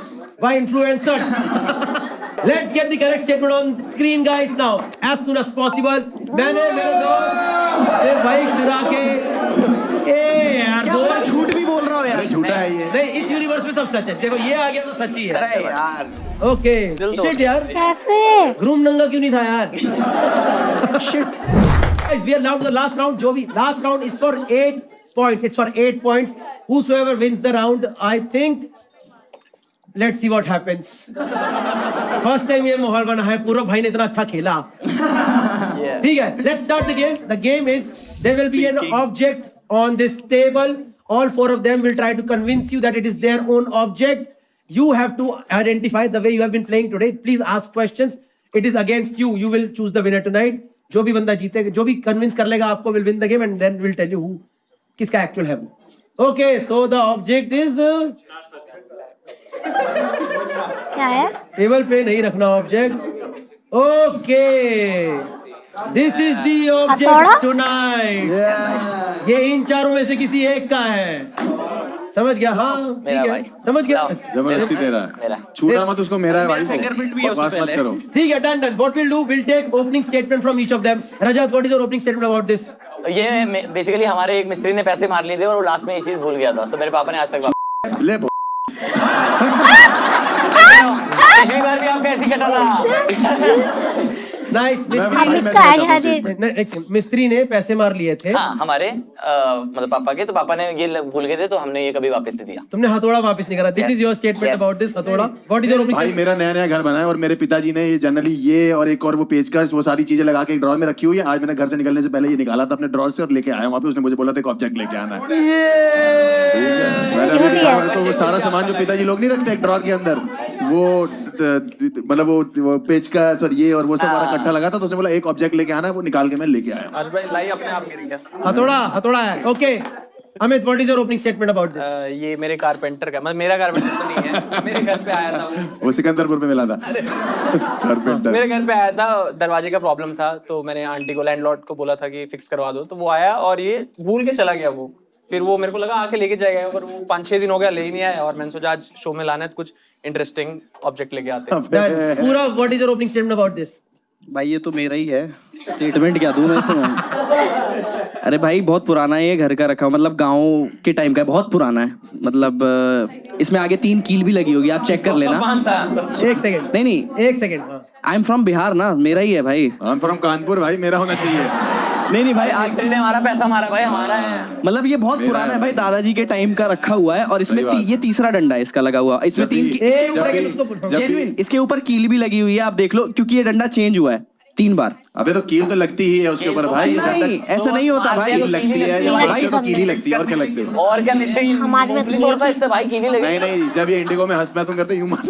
Let's get the correct statement on screen guys now as soon as possible. मैंने मेरे दोस्त से बाइक चुरा के यार दोस्त झूठ भी बोल रहा हूँ यार। झूठा है ये। नहीं इस यूनिवर्स में सब सच है। देखो ये आ गया तो सच्ची है। अरे यार ओके शिट यार, कैसे? ग्रूम नंगा क्यों नहीं था यार? Shit guys, we are now to the last round. जो भी last round is for 8 points. It's for 8 points. Whosoever wins the round, I think let's see what happens. First time ये माहौल बना है, पूरा भाई ने इतना अच्छा खेला। ठीक है, let's start the game. The game is there will be an object on this table. All 4 of them will try to convince you that it is their own object. You have to identify the way you have been playing today. Please ask questions. It is against you. You will choose the winner tonight. जो भी बंदा जीतेगा, जो भी convince कर लेगा आपको will win the game and then we'll tell you who किसका actual है। Okay, so the object is क्या है? टेबल पे नहीं रखना object. Okay this is the object tonight. ये इन चारों में से किसी एक का है। समझ गया? हाँ ठीक है समझ गया। जबरदस्ती दे रहा है, छूना मत उसको, मेरा है भाई। फिंगरप्रिंट भी है उसमें बकवास मत करो। ठीक है done. What will do, will take opening statement from each of them. Rajat what is your opening statement about this? ये बेसिकली हमारे एक मिस्त्री ने पैसे मार लिए थे और वो लास्ट में एक चीज भूल गया था, तो मेरे पापा ने आज तक ले पिछली बार भी आपका ऐसी कटा था। नाइस। मिस्त्री ने पैसे मार लिए थे। हाँ हमारे मतलब पापा के, तो पापा ने ये भूल गए थे तो हमने ये कभी वापस नहीं दिया। तुमने हथौड़ा वापस नहीं करा। This is your statement about this हथौड़ा। What is your opening? भाई मेरा नया घर बना है और मेरे पिताजी ने ये जनरली ये और एक और वो पेचकस वो सारी चीजें लगा के एक ड्रॉर में रखी हुई है। आज मैंने घर से निकलने से पहले ये निकाला था अपने ड्रॉर से और लेके आया वहाँ पे। उसने मुझे बोला था एक ऑब्जेक्ट लेके आना है। मैंने अभी दिखाया तो वो सारा सामान जो पिताजी लोग नहीं रखते एक ड्रॉर के अंदर, वो मतलब वो पेचकस और ये और वो सब हमारा इकट्ठा लगा था, तो उसने बोला एक ऑब्जेक्ट लेके आना, वो निकाल के मैं लेके आया। आज भाई लाई अपने आप गिर गया। हथौड़ा है। Okay Amit, what is your opening statement about this? ये मेरे कारपेंटर का, मतलब मेरा कारपेंटर तो नहीं है, मेरे घर पे आया था वो सिकंदरपुर में मिला था कारपेंटर। मेरे घर पे आया था, दरवाजे का प्रॉब्लम था, तो मैंने आंटी को, लैंडलॉर्ड को बोला था कि फिक्स करवा दो, तो वो आया और ये भूल के चला गया। वो फिर वो मेरे को लगा आके लेके जाएगा, पर वो 5-6 दिन हो गया ले ही नहीं आया, और मैंने सोचा आज शो में लाना है, कुछ इंटरेस्टिंग ऑब्जेक्ट लेके आते हैं। पूरा what is your opening statement about this? भाई ये तो मेरा ही है, स्टेटमेंट क्या दूं मैं इसमें? अरे भाई बहुत पुराना है ये, घर का रखा हुआ, मतलब गांव के टाइम का है, बहुत पुराना है। मतलब इसमें आगे 3 कील भी लगी होगी, आप चेक कर लेना। एक सेकंड, नहीं एक second, I am from Bihar ना, मेरा ही है भाई। आई एम फ्रॉम कानपुर भाई, मेरा होना चाहिए। नहीं भाई, ने हमारा पैसा मारा भाई, हमारा है। मतलब ये बहुत पुराना है भाई, दादाजी के टाइम का रखा हुआ है, और इसमें ये तीसरा डंडा है इसका लगा हुआ। इसमें 3 जेन्युइन, इसके ऊपर कील भी लगी हुई है, आप देख लो, क्योंकि ये डंडा चेंज हुआ है 3 बार। अबे तो कील तो लगती ही है उसके ऊपर भाई। नहीं ऐसा नहीं होता भाई, लगती है तो कील ही लगती है, और क्या लगती है? और क्या मिस्त्री तोड़ता है इससे भाई, कील ही लगती है। नहीं, जब ये इंडिगो में हंसना तुम करते यूं मार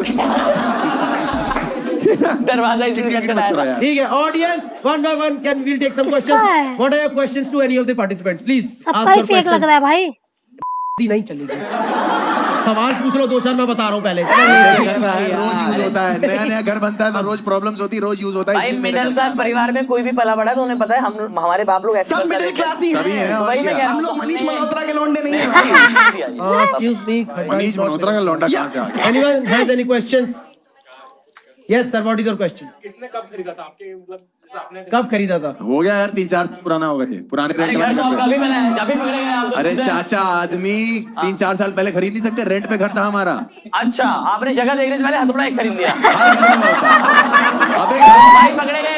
दरवाजा इसलिए खटखटाया। ठीक है audience, one by one can will take some questions. What are your questions to any of the participants please सबका ही फेक लग रहा है भाई। नहीं चलेगी, सवाल पूछ लो 2-4, मैं बता रहा हूँ पहले। रोज यूज होता है, नया घर बनता है तो रोज प्रॉब्लम्स होती है, रोज यूज होता है। भाई मिडिल क्लास परिवार में कोई भी पला बड़ा तो उन्हें पता है, हम हमारे बाप लोग ऐसे सब मिडिल क्लास ही हैं, हम लोग मनीष मल्होत्रा के लौंडे नहीं हैं। एक्सक्यूज मी, मनीष मल्होत्रा का लौंडा कहां से आ गया? Anyone has any questions? Yes sir, what is your question? किसने कब खरीदा था आपके, मतलब आपने कब खरीदा था? हो गया यार 3-4 पुराना होगा ये, पुराने रेंट वाले घर पे। अरे चाचा, आदमी 3-4 साल पहले खरीद नहीं सकते, रेंट पे घर था हमारा। अच्छा, आपने जगह देखने से पहले हथौड़ा एक खरीद लिया। अबे भाई पकड़े गए।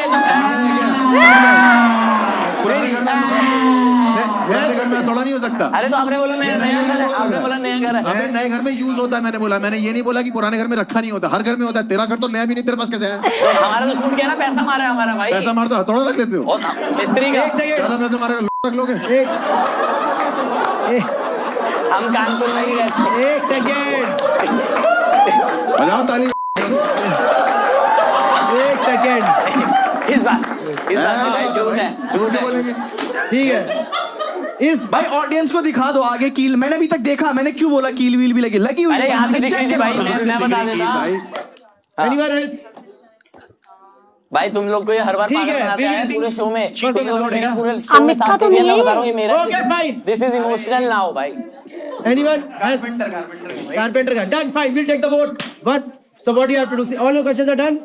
पुराने घर में हथौड़ा नहीं हो सकता। अरे तो आपने बोला नया घर है, आपने बोला नया घर है। अबे नए घर में यूज होता है, मैंने बोला, मैंने ये नहीं बोला कि पुराने घर में रखा नहीं होता, हर घर में होता है। तेरा घर तो नया भी नहीं, तेरे पास कैसे है? हमारा तो छूट गया ना, पैसा मारा है हमारा भाई। पैसा मार तो हथौड़ा रख लेते हो। मिस्त्री का ज्यादा पैसा मारेगा रख लोगे। हम कानपुर में ही रहते। एक सेकंड, बजाओ ताली। एक सेकंड, इस बात भाई झूठ है, झूठ है। ठीक है, इस भाई ऑडियंस को दिखा दो आगे कील, मैंने अभी तक देखा, मैंने क्यों बोला कील वील भी लगी हुई अरे यहाँ से दिख रही थी भाई, मैं बता देता। Anyone else? भाई तुम लोग को ये हर बार ठीक है, पागल बनाते हैं पूरे शो में। पूरे शो में अमित का तो नहीं है। मैं बता रहा हूँ, ये मेरा okay fine, this is emotional now भाई। एनीवन? कारपेंटर का done, fine, will take the vote. What, so what you have to do? All your questions are done?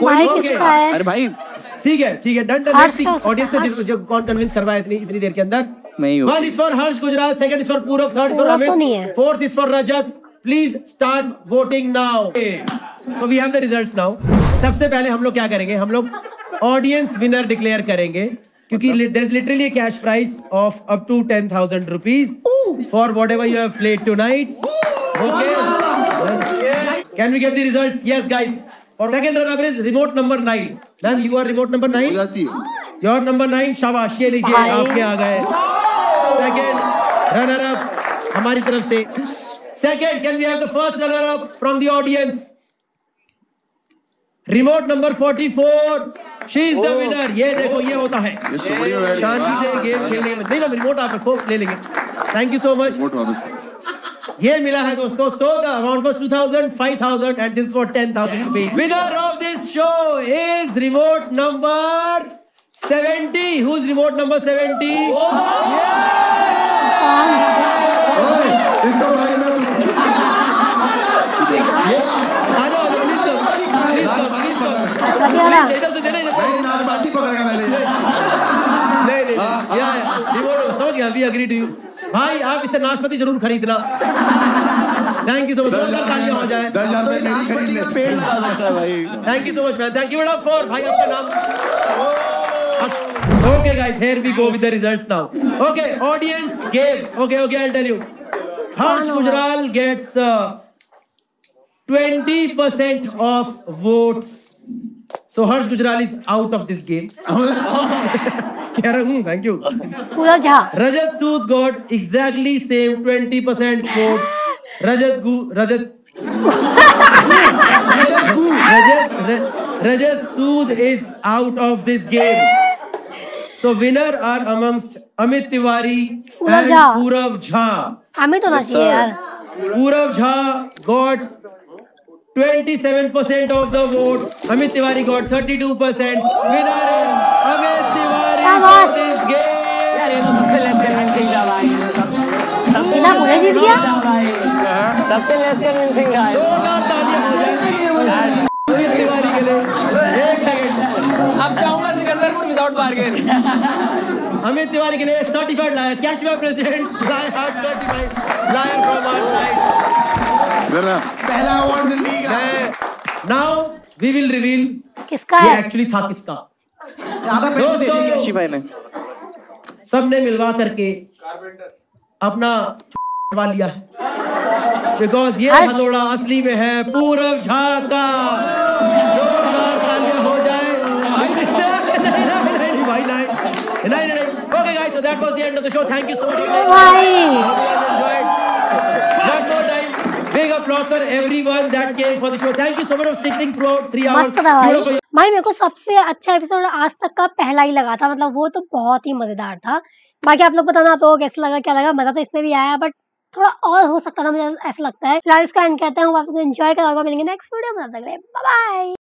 भाई किसका है? अरे भाई ठीक है, डन। लेट्स सी ऑडियंस से जो कौन कन्विंस करवाया इतनी देर के अंदर। One is for Harsh Gujarat, second is for Purav, third is for Amit, fourth is for Rajat. Please start voting now. So we have the results now. सबसे पहले हम लोग क्या करेंगे, हम लोग ऑडियंस विनर डिक्लेयर करेंगे, क्योंकि there is literally a cash prize of up to 10,000 rupees for whatever you have played tonight. Okay. Can we get the results? Yes, guys. Second runner is remote number 9. Ma'am, you are remote number 9. Your number 9, शाबाश, ये लीजिए, आपके आ गए। Second runner up हमारी तरफ से। Second, can we have the first runner up from the audience? Remote number 44. She is the winner. ये देखो, ये होता है। शांति से गेम खेलने में। नहीं ना, रिमोट आप रखो, ले लेंगे। Thank you so much. ये मिला है दोस्तों। So the amount was 2,000, 5,000 and this for 10,000 rupees. Winner of this show is remote number 70. Who's remote number 70? We agree to you. भाई आप इससे नाशपाती जरूर खरीदना। Thank you so much. 10,000 हो जाए, 10,000 में मेरी खरीद ले। पेड़ लगा सकता है भाई। Thank you so much man, thank you for भाई आपका नाम। Okay guys, here we go with the results now. Okay, audience game. Okay, I'll tell you. Harsh Gujral gets 20% of votes. So Harsh Gujral is out of this game. कह रहा हूँ, thank you. Rajat Sood got exactly same 20% votes. Rajat Rajat Sood is out of this game. So winner are amongst Amit Tiwari and Purav Jha. Amit होना चाहिए यार. Purav Jha got 27% of the vote. Amit Tiwari got 32%. Winner is Amit Tiwari for this game. यार ये तो सबसे less convincing था भाई. सीधा मुझे जीत गया. सबसे लेस कन्विंसिंग था. अमित तिवारी के लिए 1 सेकंड. अब जाऊंगा सिकंदरपुर विदाउट बार्गेन. अमित तिवारी के लिए certified liar. Cash back president liar certified liar from our side. पहला अवार्ड जिंदगी का. नाउ वी विल रिवील किसका ये है. एक्चुअली था किसका. ज्यादा पैसे दे दिए काशी भाई ने. सबने मिलवा करके अपना छुड़वा लिया है. बिकॉज ये हथौड़ा असली में है पूरव झा का. जोरदार तालियां हो जाए. नहीं भाई नहीं. Okay guys, so that was the end of the show. Thank you so much. भाई. Enjoyed. One more time. Big applause for everyone that came for the show. Thank you so much for sitting throughout 3 hours. मस्त था भाई. भाई मेरे को सबसे अच्छा episode आज तक का पहला ही लगा था. मतलब वो तो बहुत ही मजेदार था. बाकी आप लोग बताना आपको कैसा लगा, क्या लगा. मजा तो इसमें भी आया बट थोड़ा और हो सकता था, मुझे ऐसा लगता है. फिलहाल इसका एंड कहते हैं. आप लोग एंजॉय करा होगा. मिलेंगे नेक्स्ट वीडियो में. Bye bye.